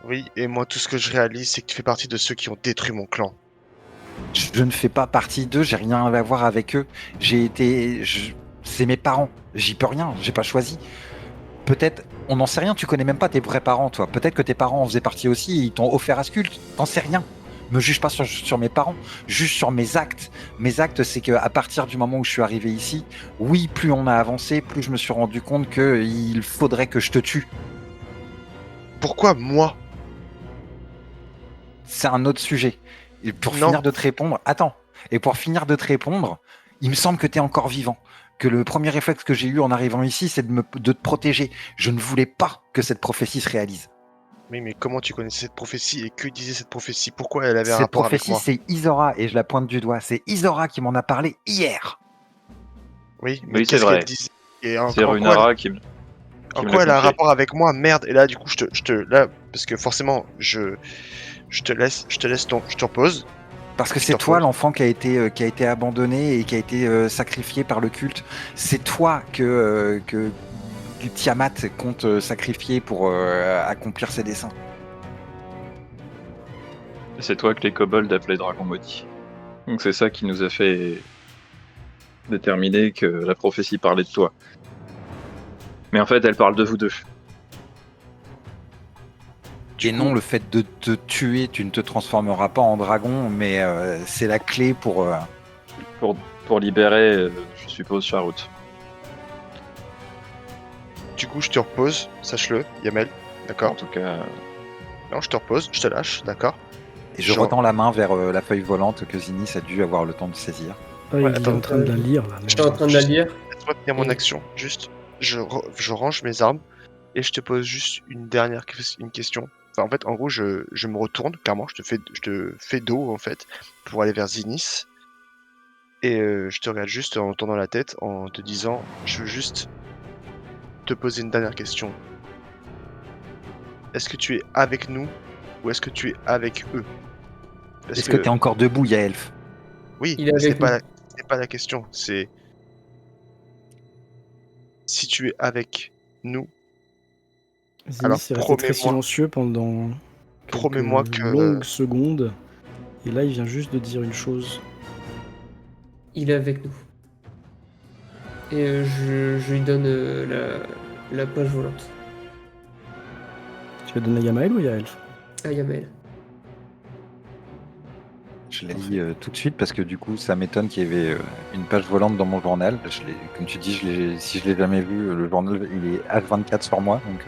Oui, et moi, tout ce que je réalise, c'est que tu fais partie de ceux qui ont détruit mon clan. Je ne fais pas partie d'eux, j'ai rien à voir avec eux. C'est mes parents, j'y peux rien, j'ai pas choisi. Peut-être, on n'en sait rien, tu connais même pas tes vrais parents, toi. Peut-être que tes parents en faisaient partie aussi et ils t'ont offert à ce culte, t'en sais rien. Me juge pas sur mes parents, juge sur mes actes. Mes actes, c'est qu'à partir du moment où je suis arrivé ici, oui, plus on a avancé, plus je me suis rendu compte qu'il faudrait que je te tue. Pourquoi moi? C'est un autre sujet. Et pour Non. finir de te répondre, attends. Et pour finir de te répondre, il me semble que tu es encore vivant. Que le premier réflexe que j'ai eu en arrivant ici, c'est de te protéger. Je ne voulais pas que cette prophétie se réalise. Oui, mais comment tu connaissais cette prophétie et que disait cette prophétie? Pourquoi elle avait un Cette rapport avec prophétie, moi? c'est Isora, et je la pointe du doigt. C'est Isora qui m'en a parlé hier. Oui, mais Oui, c'est qu'est-ce vrai. qu'elle disait? Et C'est Runara qui me en me quoi l'a elle a un confié. rapport avec moi? Merde. Et là, du coup, là, parce que forcément, je te laisse, je te repose. Parce que Je c'est te toi repose. l'enfant qui a été abandonné et qui a été sacrifié par le culte. C'est toi que Tiamat compte sacrifier pour accomplir ses desseins. C'est toi que les kobolds appelaient Dragon Maudit. Donc c'est ça qui nous a fait déterminer que la prophétie parlait de toi. Mais en fait, elle parle de vous deux. Et non, le fait de te tuer, tu ne te transformeras pas en dragon, mais c'est la clé pour... Pour libérer, je suppose, Charut. Du coup, je te repose, sache-le, Yamel. En D'accord? tout cas, Non, je te repose, je te lâche, d'accord? Et je retends la main vers la feuille volante que Zinis a dû avoir le temps de saisir. Ah, Ouais, il est attends, en train de la lire là. Je suis en train de la lire. Laisse-moi finir mon Et- action. Juste, je range mes armes et je te pose juste une dernière question. Enfin, en fait, en gros, je me retourne, clairement, je te fais dos, en fait, pour aller vers Zinis. Et je te regarde juste en tournant la tête, en te disant, je veux juste te poser une dernière question. Est-ce que tu es avec nous ou est-ce que tu es avec eux? Parce Est-ce que tu es encore debout, Yaelf? Oui, Il est mais avec nous. ce n'est pas la question. C'est si tu es avec nous, alors Zinis est resté très promets-moi silencieux pendant promets-moi quelques que longues secondes. Et là, il vient juste de dire une chose. Il est avec nous. Et je lui donne la page volante. Tu vas donner à Yamael ou Yaelf? Ah, Yamael. Je l'ai dit tout de suite parce que du coup, ça m'étonne qu'il y avait une page volante dans mon journal. Comme tu dis, si je l'ai jamais vu, le journal il est H24 sur moi. Donc,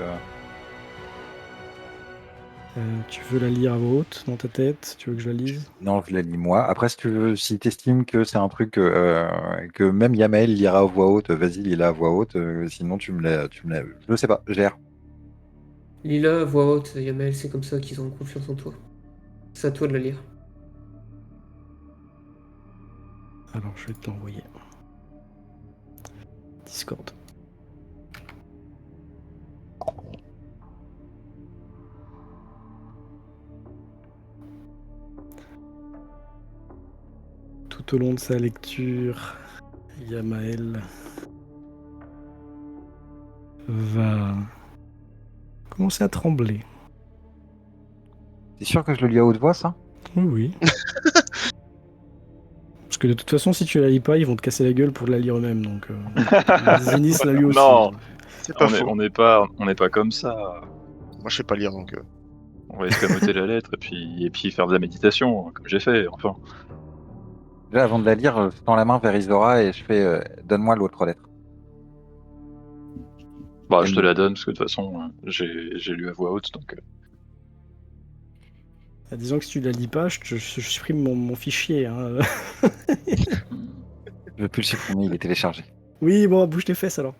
Tu veux la lire à voix haute dans ta tête? Tu veux que je la lise? non, je la lis moi. Après, si tu veux, si t'estimes que c'est un truc que même Yamael lira à voix haute, vas-y, lis-la à voix haute. Sinon, je sais pas, gère. Lila, voix haute, Yamael, c'est comme ça qu'ils ont confiance en toi. C'est à toi de la lire. Alors, je vais te l'envoyer. Discord. tout au long de sa lecture, Yamael va commencer à trembler. T'es sûr que je le lis à haute voix, ça? Oui, oui. Parce que de toute façon, si tu la lis pas, ils vont te casser la gueule pour la lire eux-mêmes. Donc, Zenith l'a lu aussi. Non. C'est pas On faux. n'est pas comme ça. Moi, je sais pas lire, donc... On va escamoter la lettre et puis faire de la méditation, comme j'ai fait, enfin. Là, avant de la lire, je tends la main vers Isora et je fais donne-moi l'autre lettre. Bah, Elle je te me- la donne, parce que de toute façon, j'ai lu à voix haute, donc... Disons que si tu la lis pas, je supprime mon fichier. Hein. Je veux plus le supprimer, il est téléchargé. Oui, bon, bouge tes fesses alors.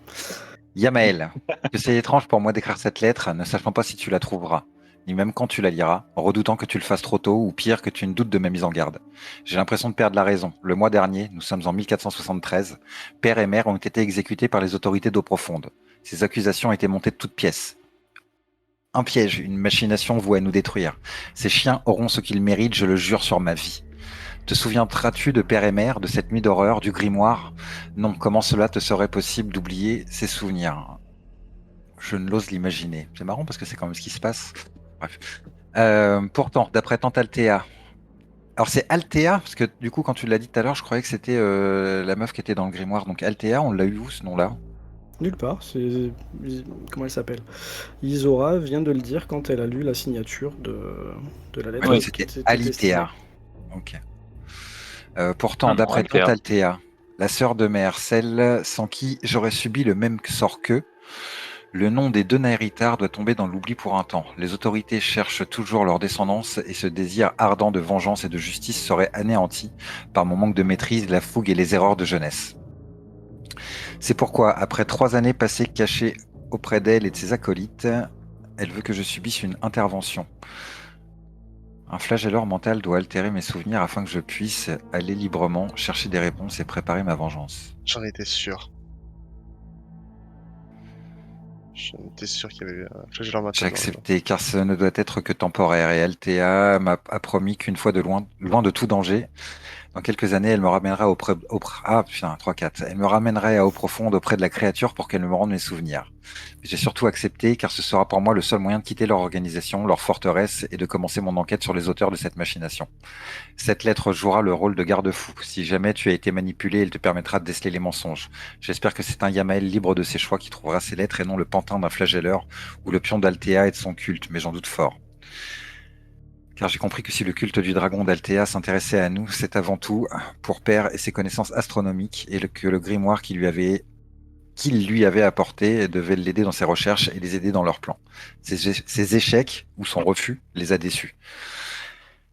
Yamael, que c'est étrange pour moi d'écrire cette lettre, ne sachant pas si tu la trouveras, ni même quand tu la liras, en redoutant que tu le fasses trop tôt, ou pire, que tu ne doutes de ma mise en garde. J'ai l'impression de perdre la raison. Le mois dernier, nous sommes en 1473, père et mère ont été exécutés par les autorités d'eau profonde. Ces accusations étaient montées de toutes pièces. Un piège, une machination vouée à nous détruire. Ces chiens auront ce qu'ils méritent, je le jure sur ma vie. Te souviendras-tu de père et mère, de cette nuit d'horreur, du grimoire? Non, comment cela te serait possible d'oublier ces souvenirs? Je ne l'ose l'imaginer. C'est marrant parce que c'est quand même ce qui se passe. Bref. Pourtant, d'après tante Althea. Alors c'est Althea, parce que du coup, quand tu l'as dit tout à l'heure, je croyais que c'était la meuf qui était dans le grimoire. Donc Althea, on l'a eu où ce nom-là? Nulle part. Comment elle s'appelle? Isora vient de le dire quand elle a lu la signature de la lettre. Ah oui, qui c'était était Alitea. Ok. Pourtant, Ah non, d'après Althea. tante Althea, la sœur de mère, celle sans qui j'aurais subi le même sort qu'eux, le nom des deux Nairitar doit tomber dans l'oubli pour un temps. Les autorités cherchent toujours leur descendance et ce désir ardent de vengeance et de justice serait anéanti par mon manque de maîtrise, la fougue et les erreurs de jeunesse. C'est pourquoi, après 3 années passées cachées auprès d'elle et de ses acolytes, elle veut que je subisse une intervention. Un flagelleur mental doit altérer mes souvenirs afin que je puisse aller librement chercher des réponses et préparer ma vengeance. J'en étais sûr. J'en étais sûr qu'il y avait un flagelleur mental J'ai dans le jeu. accepté, car ce ne doit être que temporaire, et Althea a promis qu'une fois de loin de tout danger, dans quelques années, elle me ramènera elle me ramènerait à eau profonde auprès de la créature pour qu'elle me rende mes souvenirs. J'ai surtout accepté, car ce sera pour moi le seul moyen de quitter leur organisation, leur forteresse, et de commencer mon enquête sur les auteurs de cette machination. Cette lettre jouera le rôle de garde-fou. Si jamais tu as été manipulé, elle te permettra de déceler les mensonges. J'espère que c'est un Yamael libre de ses choix qui trouvera ces lettres et non le pantin d'un flagelleur ou le pion d'Althea et de son culte, mais j'en doute fort. Car j'ai compris que si le culte du dragon d'Althea s'intéressait à nous, c'est avant tout pour Père et ses connaissances astronomiques et que le grimoire qu'il lui avait apporté devait l'aider dans ses recherches et les aider dans leurs plans. Ses échecs ou son refus les a déçus.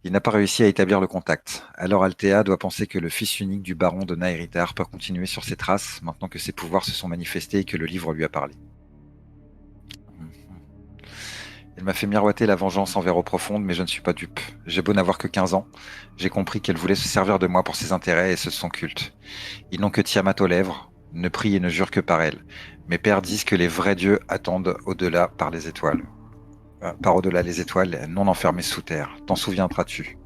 Il n'a pas réussi à établir le contact. Alors Althea doit penser que le fils unique du baron de Nairitar peut continuer sur ses traces maintenant que ses pouvoirs se sont manifestés et que le livre lui a parlé. Elle m'a fait miroiter la vengeance envers eau profonde, mais je ne suis pas dupe. J'ai beau n'avoir que 15 ans, j'ai compris qu'elle voulait se servir de moi pour ses intérêts et ceux de son culte. Ils n'ont que Tiamat aux lèvres, ne prient et ne jurent que par elle. Mes pères disent que les vrais dieux attendent au-delà par les étoiles. Par au-delà les étoiles, non enfermées sous terre. T'en souviendras-tu?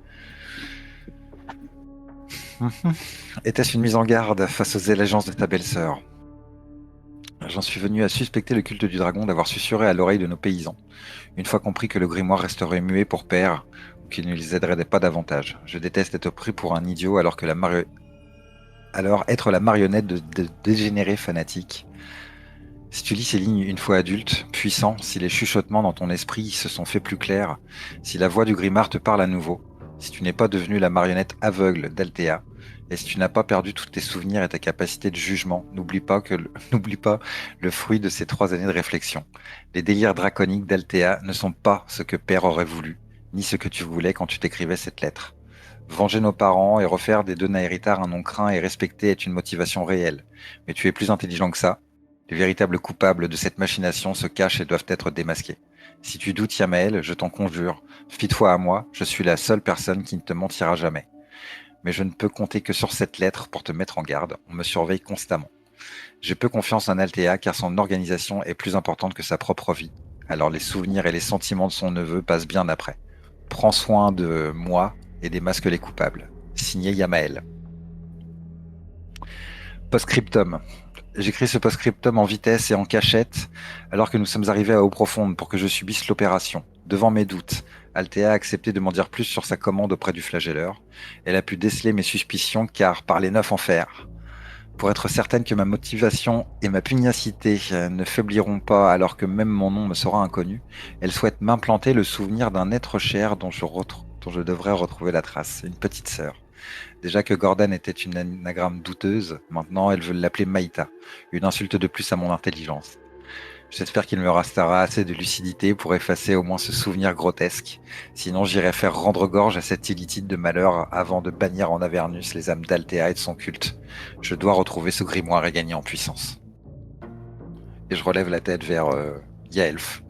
Était-ce une mise en garde face aux allégeances de ta belle-sœur? J'en suis venu à suspecter le culte du dragon d'avoir susurré à l'oreille de nos paysans, une fois compris que le grimoire resterait muet pour père, ou qu'il ne les aiderait pas davantage. Je déteste être pris pour un idiot alors que alors être la marionnette de dégénérés fanatiques. Si tu lis ces lignes une fois adulte, puissant, si les chuchotements dans ton esprit se sont faits plus clairs, si la voix du Grimard te parle à nouveau, si tu n'es pas devenu la marionnette aveugle d'Althea, et si tu n'as pas perdu tous tes souvenirs et ta capacité de jugement, n'oublie pas le fruit de ces 3 années de réflexion. Les délires draconiques d'Althea ne sont pas ce que Père aurait voulu, ni ce que tu voulais quand tu t'écrivais cette lettre. Venger nos parents et refaire des deux Nairitar un nom craint et respecté est une motivation réelle. Mais tu es plus intelligent que ça. Les véritables coupables de cette machination se cachent et doivent être démasqués. Si tu doutes, Yamael, je t'en conjure, fie-toi à moi, je suis la seule personne qui ne te mentira jamais. Mais je ne peux compter que sur cette lettre pour te mettre en garde, on me surveille constamment. J'ai peu confiance en Althea car son organisation est plus importante que sa propre vie. Alors les souvenirs et les sentiments de son neveu passent bien après. Prends soin de moi et démasque les coupables. Signé Yamael. Post-scriptum. J'écris ce post-scriptum en vitesse et en cachette, alors que nous sommes arrivés à eau profonde pour que je subisse l'opération. Devant mes doutes, Althea a accepté de m'en dire plus sur sa commande auprès du flagelleur. Elle a pu déceler mes suspicions car, par les 9 enfers, pour être certaine que ma motivation et ma pugnacité ne faibliront pas alors que même mon nom me sera inconnu, elle souhaite m'implanter le souvenir d'un être cher dont je devrais retrouver la trace, une petite sœur. Déjà que Gordon était une anagramme douteuse, maintenant elle veut l'appeler Maïta, une insulte de plus à mon intelligence. J'espère qu'il me restera assez de lucidité pour effacer au moins ce souvenir grotesque. Sinon, j'irai faire rendre gorge à cette illitide de malheur avant de bannir en Avernus les âmes d'Althea et de son culte. Je dois retrouver ce grimoire et gagner en puissance. Et je relève la tête vers Yaelf.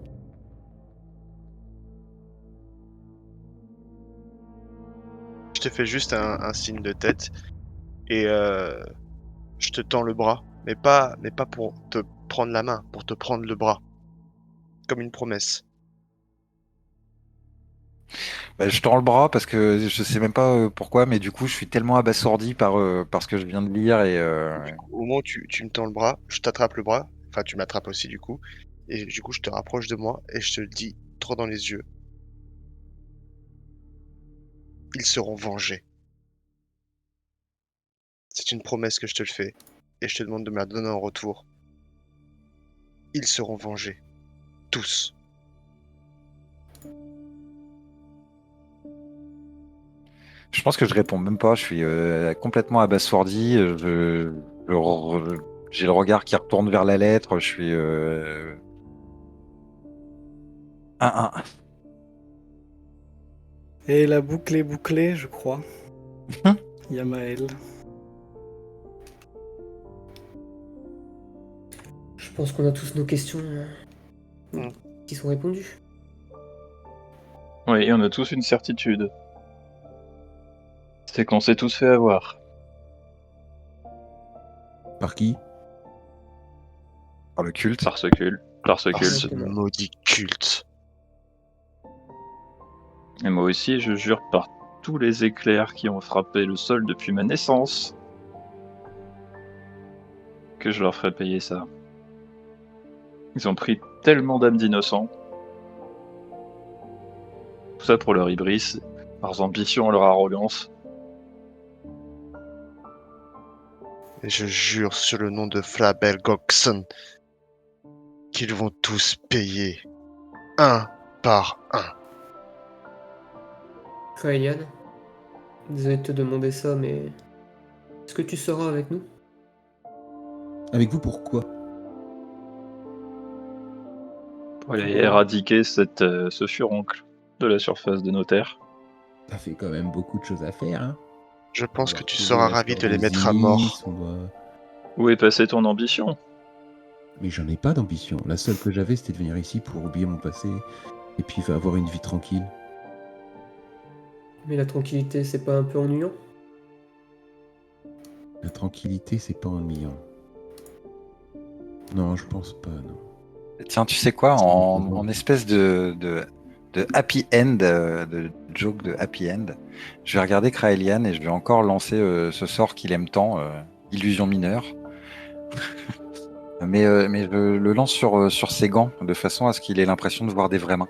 Je te fais juste un signe de tête et je te tends le bras, mais pas pour te prendre la main, pour te prendre le bras, comme une promesse. Bah, je tends le bras parce que je sais même pas pourquoi, mais du coup, je suis tellement abasourdi par ce que je viens de lire et Au moment où tu me tends le bras, je t'attrape le bras, enfin tu m'attrapes aussi du coup, et du coup je te rapproche de moi et je te le dis droit dans les yeux. Ils seront vengés. C'est une promesse que je te le fais, et je te demande de me la donner en retour. Ils seront vengés. Tous. je pense que je réponds même pas. Je suis complètement abasourdi. J'ai le regard qui retourne vers la lettre. Je suis 1-1. Et la boucle est bouclée, je crois. Yamael. Je pense qu'on a tous nos questions Mm. qui sont répondues. Oui, et on a tous une certitude. C'est qu'on s'est tous fait avoir. Par qui? Par le culte. Par ce culte. Par ce Par culte. ce maudit culte. Et moi aussi, je jure par tous les éclairs qui ont frappé le sol depuis ma naissance que je leur ferai payer ça. Ils ont pris tellement d'âmes d'innocents. Tout ça pour leur hybris, leurs ambitions, leur arrogance. Et je jure sur le nom de Flabel Goxon qu'ils vont tous payer. Un par un. Ryan, désolé de te demander ça, mais est-ce que tu seras avec nous? Avec vous, pourquoi? Pour aller éradiquer ce furoncle de la surface de nos terres. Ça fait quand même beaucoup de choses à faire, hein. Je pense On que doit tu retrouver seras la ravi fleur de les de mettre à Zinis, mort. on doit- Où est passée ton ambition? Mais j'en ai pas d'ambition. La seule que j'avais, c'était de venir ici pour oublier mon passé et puis avoir une vie tranquille. Mais la tranquillité, c'est pas un peu ennuyant? La tranquillité, c'est pas ennuyant. Non, je pense pas, non. Tiens, tu sais quoi, en espèce de happy end, de joke de happy end, je vais regarder Kraelian et je vais encore lancer ce sort qu'il aime tant, illusion mineure. mais je le lance sur ses gants, de façon à ce qu'il ait l'impression de voir des vraies mains,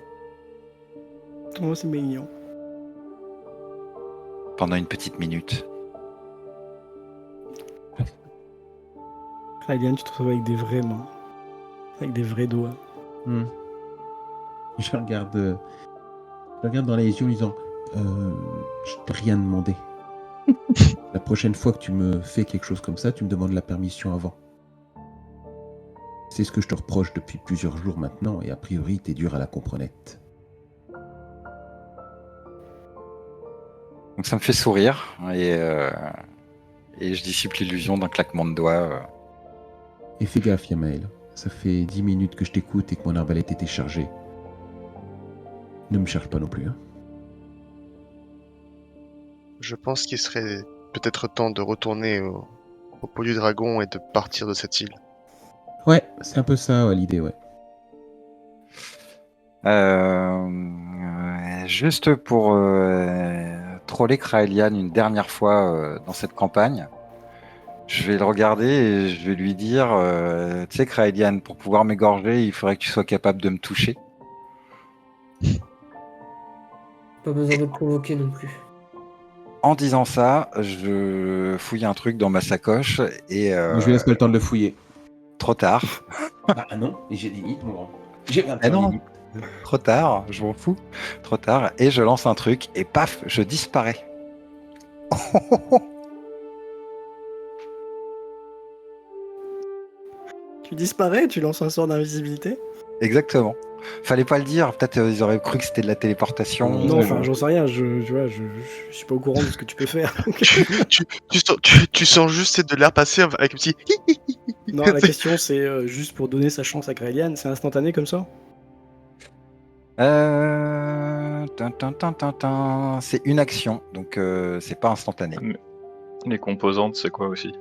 Oh, c'est mignon. pendant une petite minute. Ryan, tu te retrouves avec des vraies mains. Avec des vrais doigts. Hmm. Je regarde dans les yeux en disant je t'ai rien demandé. La prochaine fois que tu me fais quelque chose comme ça, tu me demandes la permission avant. C'est ce que je te reproche depuis plusieurs jours maintenant, et a priori, t'es dur à la comprenette. Donc ça me fait sourire, et je dissipe l'illusion d'un claquement de doigts. Et fais gaffe, Yamael. Ça fait 10 minutes que je t'écoute et que mon arbalète était chargée. Ne me charge pas non plus, hein. Je pense qu'il serait peut-être temps de retourner au pot du dragon et de partir de cette île. Ouais, c'est un peu ça, ouais, l'idée, ouais. Juste pour troller Kraelian une dernière fois dans cette campagne, Je vais le regarder et je vais lui dire, tu sais, Kraelian, pour pouvoir m'égorger, il faudrait que tu sois capable de me toucher. Pas besoin de le provoquer non plus. En disant ça, je fouille un truc dans ma sacoche et Moi, je lui laisse pas le temps de le fouiller. trop tard. Ah non, et j'ai des hits, mon grand. J'ai rien Ah non, trop tard, je m'en fous. Trop tard. Et je lance un truc et paf, je disparais. Tu disparais, tu lances un sort d'invisibilité? Exactement. Fallait pas le dire, peut-être ils auraient cru que c'était de la téléportation. Non, Ouais, enfin, ouais. j'en sais rien, tu vois, je suis pas au courant de ce que tu peux faire. Tu sens juste c'est de l'air passer avec un petit. Non, la question c'est juste pour donner sa chance à Kraelian, c'est instantané comme ça? C'est une action, donc c'est pas instantané. Les composantes, c'est quoi aussi?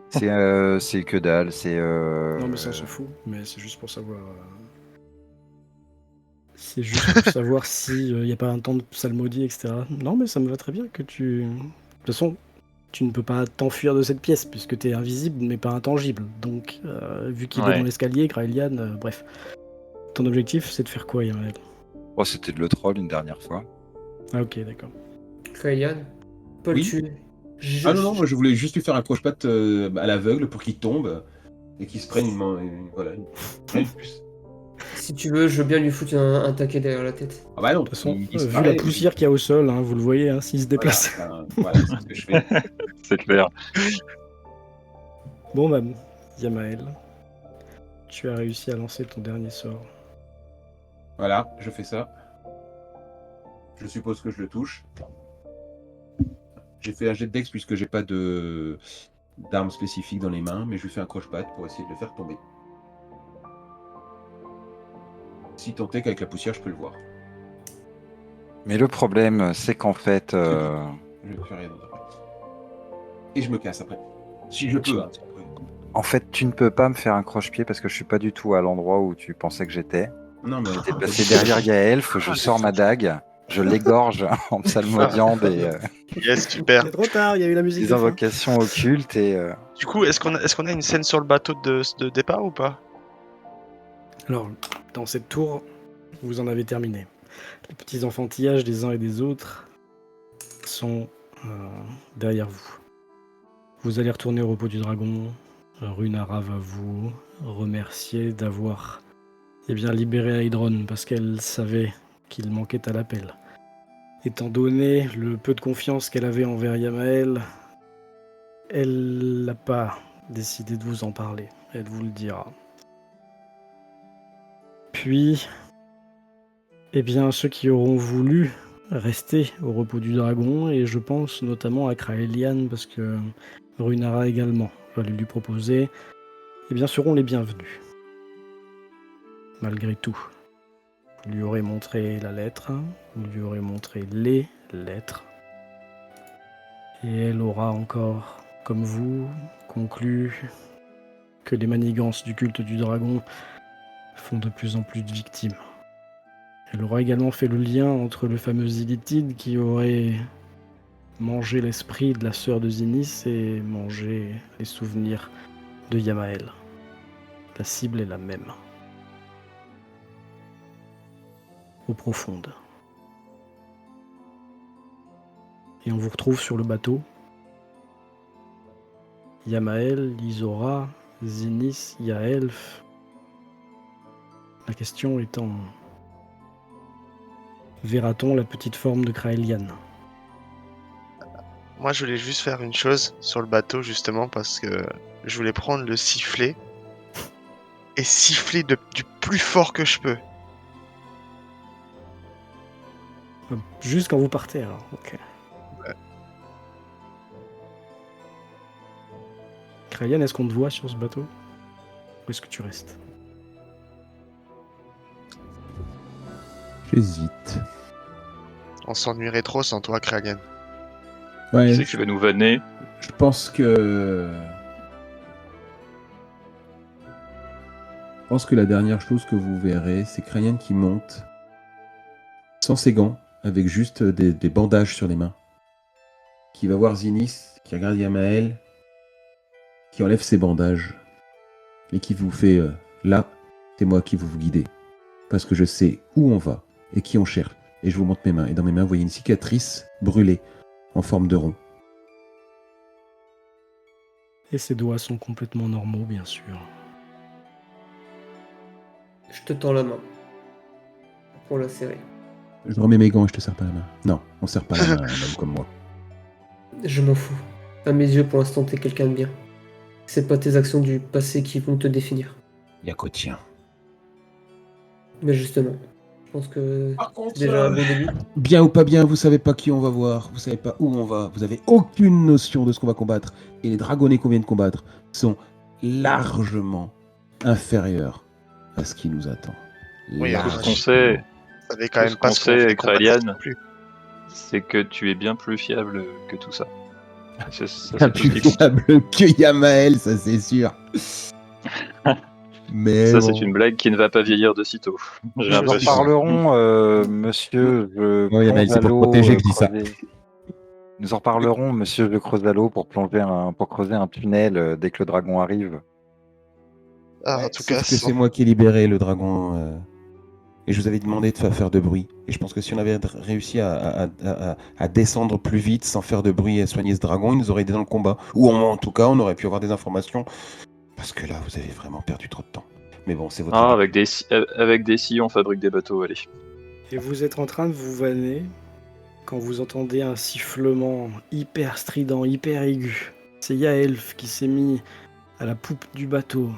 C'est que dalle, c'est... Non, mais ça on s'en fout, mais c'est juste pour savoir. C'est juste pour savoir si y a pas un temps de psalmodie, etc. Non, mais ça me va très bien que tu. De toute façon, tu ne peux pas t'enfuir de cette pièce puisque t'es invisible mais pas intangible. Donc, vu qu'il est Ouais. dans l'escalier, Kraelian, bref. Ton objectif c'est de faire quoi, Yamael? Oh, c'était de le troll une dernière fois. Ah, ok, d'accord. Kraelian, pas le Oui. tuer. Ah non, moi je voulais juste lui faire un croche-patte à l'aveugle pour qu'il tombe et qu'il se prenne une main. Voilà, rien de plus. Si tu veux, je veux bien lui foutre un taquet derrière la tête. Ah bah non, De toute façon, il vu disparaît, la poussière qu'il y a au sol, hein, vous le voyez, hein, s'il se déplace. Voilà, c'est ce que je fais. C'est clair. Bon, bah, Yamael, tu as réussi à lancer ton dernier sort. Voilà, je fais ça. Je suppose que je le touche. J'ai fait un jet de dex puisque j'ai pas d'arme spécifique dans les mains, mais je lui fais un croche-patte pour essayer de le faire tomber. Si tant est qu'avec la poussière, je peux le voir. Mais le problème, c'est qu'en fait... Je fais rien d'autre après. Et je me casse après. Si je peux, hein. En fait, tu ne peux pas me faire un croche-pied parce que je suis pas du tout à l'endroit où tu pensais que j'étais. Non, mais J'étais placé derrière Gaelf, je sors ma dague, je l'égorge en psalmodiant Yes, super. C'est trop tard, il y a eu la musique des de fin. invocations occultes et... Du coup, est-ce qu'on a une scène sur le bateau de départ ou pas? Alors, dans cette tour, vous en avez terminé. Les petits enfantillages des uns et des autres sont derrière vous. Vous allez retourner au repos du dragon. Runara va vous remercier d'avoir libéré Hydron parce qu'elle savait qu'il manquait à l'appel. Étant donné le peu de confiance qu'elle avait envers Yamael, elle n'a pas décidé de vous en parler. Elle vous le dira. Puis, ceux qui auront voulu rester au repos du dragon, et je pense notamment à Kraelian, parce que Runara également va lui proposer, seront les bienvenus. Malgré tout, vous lui aurez montré la lettre, vous lui aurez montré les lettres, et elle aura encore, comme vous, conclu que les manigances du culte du dragon font de plus en plus de victimes. Elle aura également fait le lien entre le fameux Illithid qui aurait mangé l'esprit de la sœur de Zinnis et mangé les souvenirs de Yamael. La cible est la même. Eau profonde. Et on vous retrouve sur le bateau. Yamael, Isora, Zinnis, Yaelf. La question étant... verra-t-on la petite forme de Kraelian? Moi, je voulais juste faire une chose sur le bateau, justement, parce que je voulais prendre le sifflet et siffler du plus fort que je peux. Juste quand vous partez, alors. Ok. Ouais. Kraelian, est-ce qu'on te voit sur ce bateau? Où est-ce que tu restes? J'hésite. On s'ennuierait trop sans toi, Kragan. Ouais, Tu sais que tu vas nous vanner. je pense que... Je pense que la dernière chose que vous verrez, c'est Krayan qui monte sans ses gants, avec juste des bandages sur les mains. Qui va voir Zinnis, qui regarde Yamael, qui enlève ses bandages et qui vous fait là, c'est moi qui vous guider. Parce que je sais où on va et qui on cherche. Et je vous montre mes mains. Et dans mes mains, vous voyez une cicatrice brûlée en forme de rond. Et ses doigts sont complètement normaux, bien sûr. Je te tends la main. Pour la serrer. Je remets mes gants et je te serre pas la main. Non, on serre pas la main à un homme comme moi. Je m'en fous. À mes yeux, pour l'instant, t'es quelqu'un de bien. C'est pas tes actions du passé qui vont te définir. Y'a qu'au tien. Mais justement, je pense que Par contre, c'est déjà un bon début. bien ou pas bien, vous savez pas qui on va voir, vous savez pas où on va, vous avez aucune notion de ce qu'on va combattre. Et les dragonnets qu'on vient de combattre sont largement inférieurs à ce qui nous attend. Oui, Tout ce qu'on Largement. sait, Ça savait quand tout même ce pas qu'on ce qu'on sait, fait combattre Kraelian, non plus. c'est que tu es bien plus fiable que tout ça. Ça, c'est Bien tout ce plus qui compte. fiable que Yamael, ça c'est sûr. Mais Ça, bon. c'est une blague qui ne va pas vieillir de sitôt. J'ai Nous en l'impression. reparlerons, monsieur. Je Ouais, Yamael, plonge c'est à pour l'eau, protéger que je dis ça. creuser. Nous en reparlerons, monsieur. Je creuse à l'eau pour creuser un tunnel dès que le dragon arrive. Ah, Ouais, en tout sauf cas, que c'est moi qui ai libéré le dragon. Et je vous avais demandé de pas faire de bruit. Et je pense que si on avait réussi à descendre plus vite sans faire de bruit et à soigner ce dragon, il nous aurait aidé dans le combat. Ou en tout cas, on aurait pu avoir des informations. Parce que là, vous avez vraiment perdu trop de temps. Mais bon, c'est votre Ah, avis. avec des scies, on fabrique des bateaux, allez. Et vous êtes en train de vous vanner quand vous entendez un sifflement hyper strident, hyper aigu. C'est Yaelf qui s'est mis à la poupe du bateau.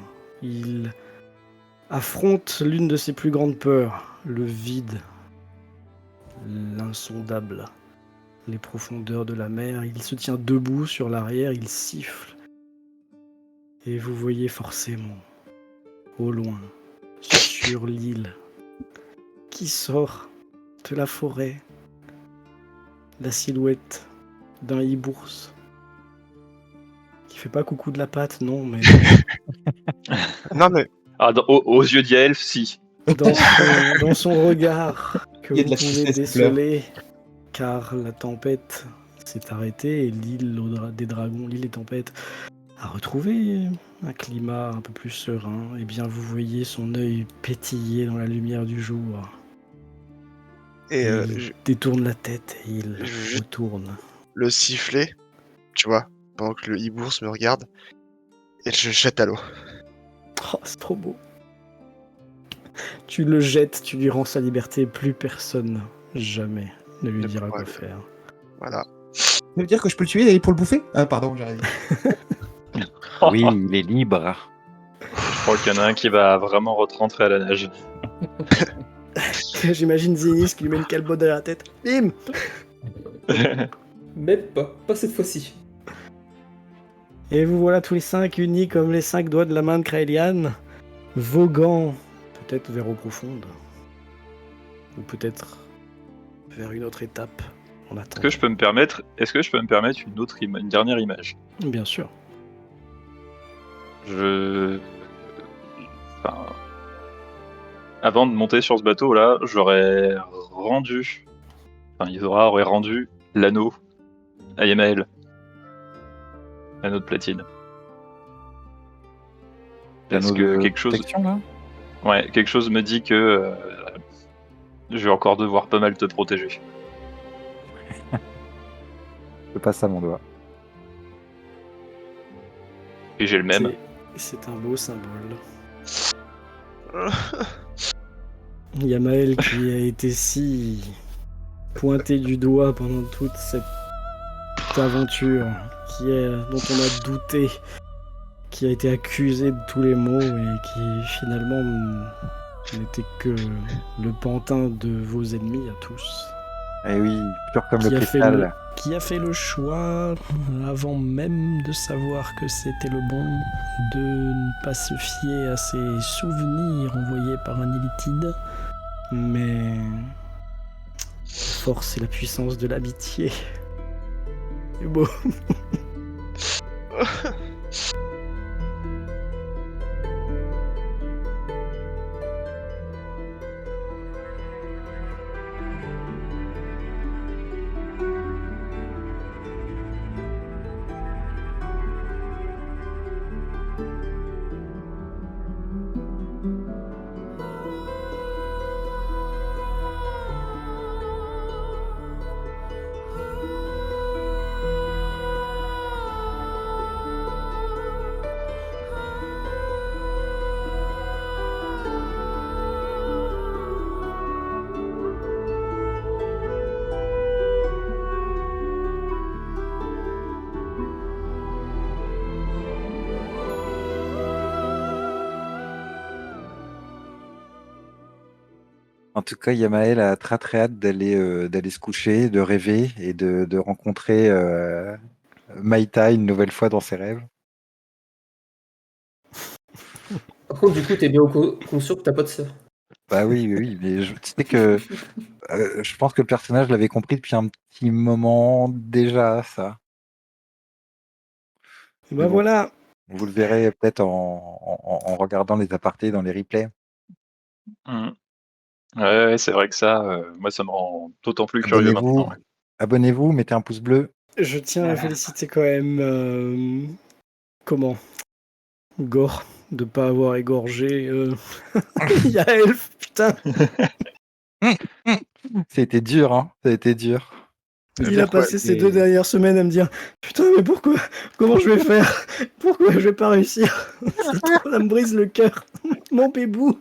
Il affronte l'une de ses plus grandes peurs, le vide, l'insondable, les profondeurs de la mer. Il se tient debout sur l'arrière, il siffle. Et vous voyez forcément, au loin, sur l'île, qui sort de la forêt, la silhouette d'un hibours. Qui fait pas coucou de la patte, non, mais non mais Ah, aux yeux d'Yaelf, si. dans son regard que Il y a vous de la pouvez tristesse qui pleure. déceler, car la tempête s'est arrêtée et l'île des dragons, l'île des tempêtes, a retrouvé un climat un peu plus serein. Et bien vous voyez son œil pétiller dans la lumière du jour. et Il détourne la tête et il je- retourne. le sifflet, tu vois, pendant que le hibours me regarde, et je le jette à l'eau. Oh, c'est trop beau. Tu le jettes, tu lui rends sa liberté, plus personne, jamais, ne lui Ne dira pourra quoi le- faire. Voilà. Ça veut dire que je peux le tuer et aller pour le bouffer? Ah, pardon, j'arrive. Oui, il est libre. Je crois qu'il y en a un qui va vraiment rentrer à la nage. J'imagine Zénis qui lui met une calbotte derrière la tête. Bim! Même pas cette fois-ci. Et vous voilà tous les 5 unis comme les 5 doigts de la main de Kraelian, voguant peut-être vers eau profonde, ou peut-être vers une autre étape en Est-ce attendant. que je peux me permettre une dernière image? Bien sûr. Enfin, avant de monter sur ce bateau là, j'aurais rendu. Enfin, Isora aurait rendu l'anneau à Yamael. L'anneau de platine. Parce L'anneau que de quelque chose. protection, là. Ouais, quelque chose me dit que je vais encore devoir pas mal te protéger. Je passe à mon doigt. Et j'ai le même. C'est un beau symbole. Yamael qui a été si pointé du doigt pendant toute cette aventure, dont on a douté, qui a été accusé de tous les maux et qui finalement n'était que le pantin de vos ennemis à tous. Eh oui, pur comme le Qui a fait cristal. Qui a fait le choix, avant même de savoir que c'était le bon, de ne pas se fier à ses souvenirs envoyés par un Illithide, mais la force et la puissance de l'amitié. C'est beau. En tout cas, Yamael a très très hâte d'aller se coucher, de rêver et de rencontrer Maïta une nouvelle fois dans ses rêves. Par contre, du coup, t'es bien conscient que t'as pas de sœur. Bah oui, oui, oui, mais tu sais que je pense que le personnage l'avait compris depuis un petit moment déjà, ça. Et Mais bah bon, voilà. vous le verrez peut-être en regardant les apartés dans les replays. Mmh. Ouais, c'est vrai que ça, moi, ça me rend d'autant plus curieux maintenant. Ouais. Abonnez-vous, mettez un pouce bleu. Je tiens à féliciter quand même. Comment Gore, de pas avoir égorgé Yael, putain. C'était dur, hein. Ça a été dur. Il a passé ces 2 dernières semaines à me dire putain, mais pourquoi? Comment je vais faire? Pourquoi je vais pas réussir? Ça me brise le cœur. Mon bébou.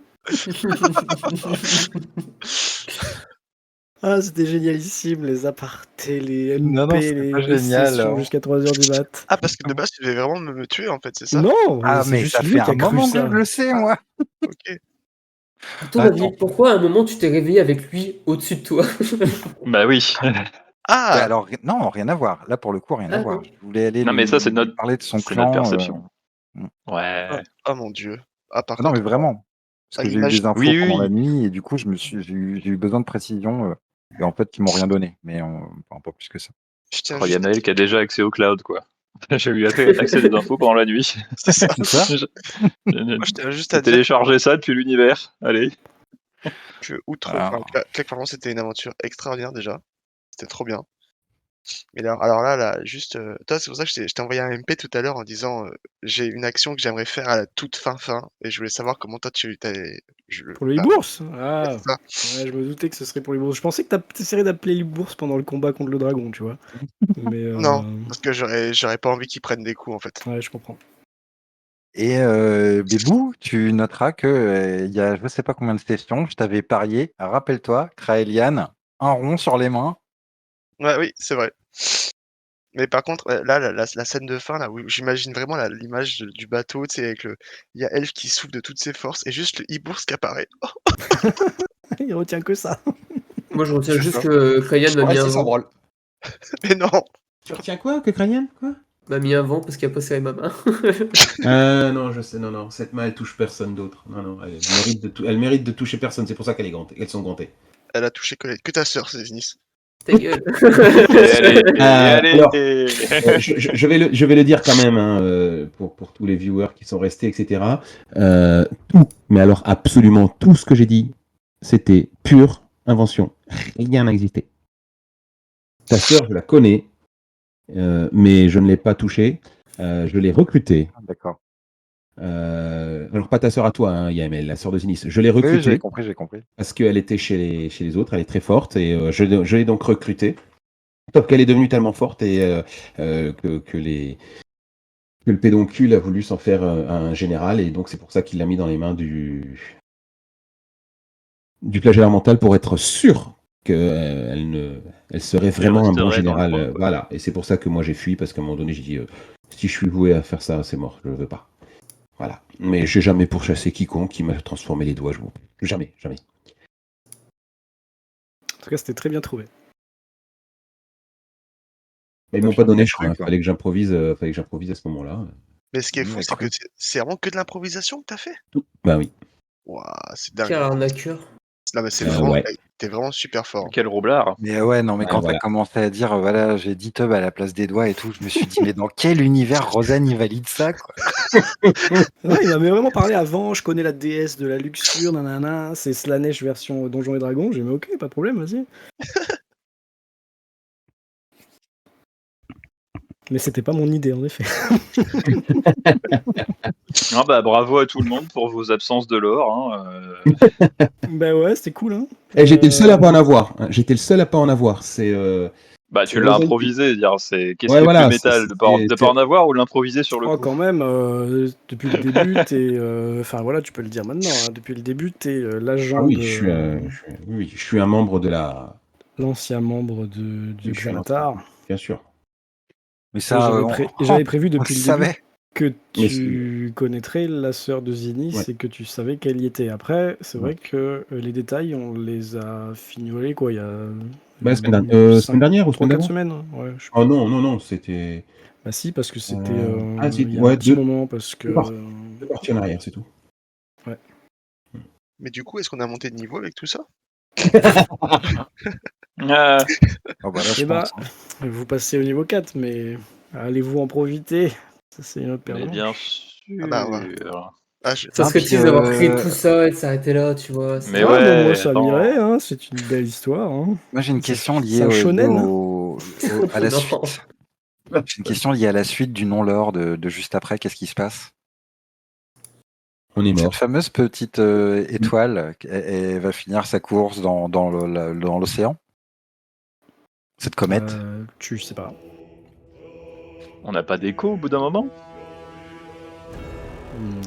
Ah, c'était génialissime, les apartés, les MP, Non, c'était les pas génial, sessions hein. jusqu'à 3h du mat. Ah, parce que de base, tu devais vraiment me tuer, en fait, c'est ça? Non, Ah, c'est mais juste ça lui fait qui a un cru moment que ça. je le sais, moi. Ok. À ton avis, Attends. pourquoi à un moment tu t'es réveillé avec lui au-dessus de toi? Bah oui. Ah! Bah alors, non, rien à voir. Là, pour le coup, rien à Ah voir. non. Je voulais aller Non, mais ça, c'est lui notre, parler de son c'est notre clan. perception. Mm. Ouais. Ah mon Dieu. Ah, par Ah non, mais contre, vraiment. Parce à que j'ai eu l'image... des infos Oui, pendant la oui. nuit et du coup, j'ai eu besoin de précision. Et en fait, ils m'ont rien donné. Mais enfin, pas plus que ça. Je tiens Croyez juste à Maël dire qui a que... déjà accès au cloud, quoi. J'ai eu accès à des infos pendant la nuit. C'est ça. C'est ça? Je- Moi, je tiens juste J'ai à dire téléchargé ça depuis l'univers. Allez. que, outre... Voilà. Enfin, clairement, c'était une aventure extraordinaire, déjà. C'était trop bien. Mais alors là, juste... Toi, c'est pour ça que je t'ai envoyé un MP tout à l'heure en disant j'ai une action que j'aimerais faire à la toute fin. Et je voulais savoir comment toi, tu t'es... Pour le Bah, e-bourse. ouais, Ah, c'est ça. ouais, je me doutais que ce serait pour l'e-bourse. Je pensais que t'essaierais d'appeler l'e-bourse pendant le combat contre le dragon, tu vois. Mais Non, parce que j'aurais pas envie qu'ils prennent des coups, en fait. ouais, je comprends. Et Bébou, tu noteras que il y a je sais pas combien de sessions, je t'avais parié, rappelle-toi, Kraelian, un rond sur les mains. Ouais, oui, c'est vrai. Mais par contre, là, la scène de fin, là, où j'imagine vraiment l'image du bateau, tu sais, avec le... Il y a Elf qui souffle de toutes ses forces, et juste le e-bourse qui apparaît. Il retient que ça. Moi, je retiens C'est juste ça. que Krayan m'a mis un Ouais, s'en vent. branle. Mais non! Tu retiens quoi? Que Cranian? Quoi? M'a mis un vent parce qu'il a pas serré ma main. Non, je sais, non. Cette main, elle touche personne d'autre. Non, elle mérite de toucher personne. C'est pour ça qu'elle est gantée. Elles sont gantées. Elle a touché que ta sœur, c'est Nice. Ta gueule. Et allez. Alors, je vais le dire quand même, hein, pour tous les viewers qui sont restés, etc. Tout, mais alors absolument tout ce que j'ai dit, c'était pure invention. Rien n'a existé. Ta sœur, je la connais, mais je ne l'ai pas touchée. Je l'ai recrutée. Ah, d'accord. Alors pas ta sœur à toi, hein, Yamel, la sœur de Zinis. Je l'ai Oui, j'ai recrutée compris, j'ai compris. parce qu'elle était chez les autres, elle est très forte et je l'ai donc recrutée. Sauf qu'elle est devenue tellement forte et que le pédoncule a voulu s'en faire un général et donc c'est pour ça qu'il l'a mis dans les mains du flagellaire mental pour être sûr qu'elle serait vraiment un bon resterait dans le général. coin, quoi. Voilà, et c'est pour ça que moi j'ai fui parce qu'à un moment donné j'ai dit si je suis voué à faire ça, c'est mort, je ne veux pas. Voilà, mais j'ai jamais pourchassé quiconque qui m'a transformé les doigts, jamais. En tout cas, c'était très bien trouvé. Mais ils Ça m'ont pas change donné, des je crois. trucs, Fallait que j'improvise à ce moment-là. Mais ce qui est fou, Ouais, c'est que cool. c'est vraiment que de l'improvisation que t'as fait? Bah oui. Waouh, c'est dingue. Quel arnaqueur. Non, mais c'est vraiment... Ouais. T'es vraiment super fort. Quel roublard. Mais ouais, non, mais quand Voilà. t'as commencé à dire, voilà, j'ai 10 tubs à la place des doigts et tout, je me suis dit, mais dans quel univers Rosanne y valide ça, quoi? Ouais, il m'avait vraiment parlé avant. Je connais la déesse de la luxure, nanana. C'est Slanesh version Donjons et Dragons. J'ai dit, mais ok, pas de problème, vas-y. Mais c'était pas mon idée, en effet. Ah bah, bravo à tout le monde pour vos absences de lore. Hein. Bah ouais, c'était cool, hein. Et j'étais le seul à pas en avoir. Hein. J'étais le seul à pas en avoir. C'est Bah, c'est tu l'as Rosanne improvisé. Dire, qu'est-ce Ouais, qui est voilà, plus métal, de pas en avoir ou l'improviser sur le Oh, coup. quand même, depuis le début, t'es... Enfin, voilà, tu peux le dire maintenant. Hein, depuis le début, t'es l'agent Ah oui, de... je suis un membre de la. L'ancien membre du Je suis un Xanatar. Bien sûr. Mais Et ça, j'avais prévu on depuis le le début. savait. que Mais tu connaîtrais la sœur de Zinnis Ouais. et que tu savais qu'elle y était. Après, c'est vrai que les détails, on les a fignolés quoi, il y a Bah, semaine dernière ou 3-4 semaine d'avant? semaines. Hein. Ouais, Oh non, non, non, c'était. Bah si, parce que c'était Ah, si, il y a un ouais, petit moment, parce que... deux parties en arrière, c'est tout. Mais du coup, est-ce qu'on a monté de niveau avec tout ça? Ah, Oh, bah là, je Eh bah, pense. vous passez au niveau 4, mais allez-vous en profiter? Ça, c'est une autre paire de mais bien manches. Ah bah, ouais. sûr. Ah, Ça Ah, serait puis, triste d'avoir créé tout ça et de s'arrêter là, tu vois. Mais Ah, ouais, bah, moi, ça attends. m'irait, hein, c'est une belle histoire. Hein. moi, j'ai une Ça- question C'est liée, un liée shonen. Hein. à la Non. suite. J'ai une question liée à la suite du non-lore de juste après. Qu'est-ce qui se passe? On est Cette mort. fameuse petite étoile, elle va finir sa course dans l'océan? Cette comète? Tu sais pas. On n'a pas d'écho au bout d'un moment? Non.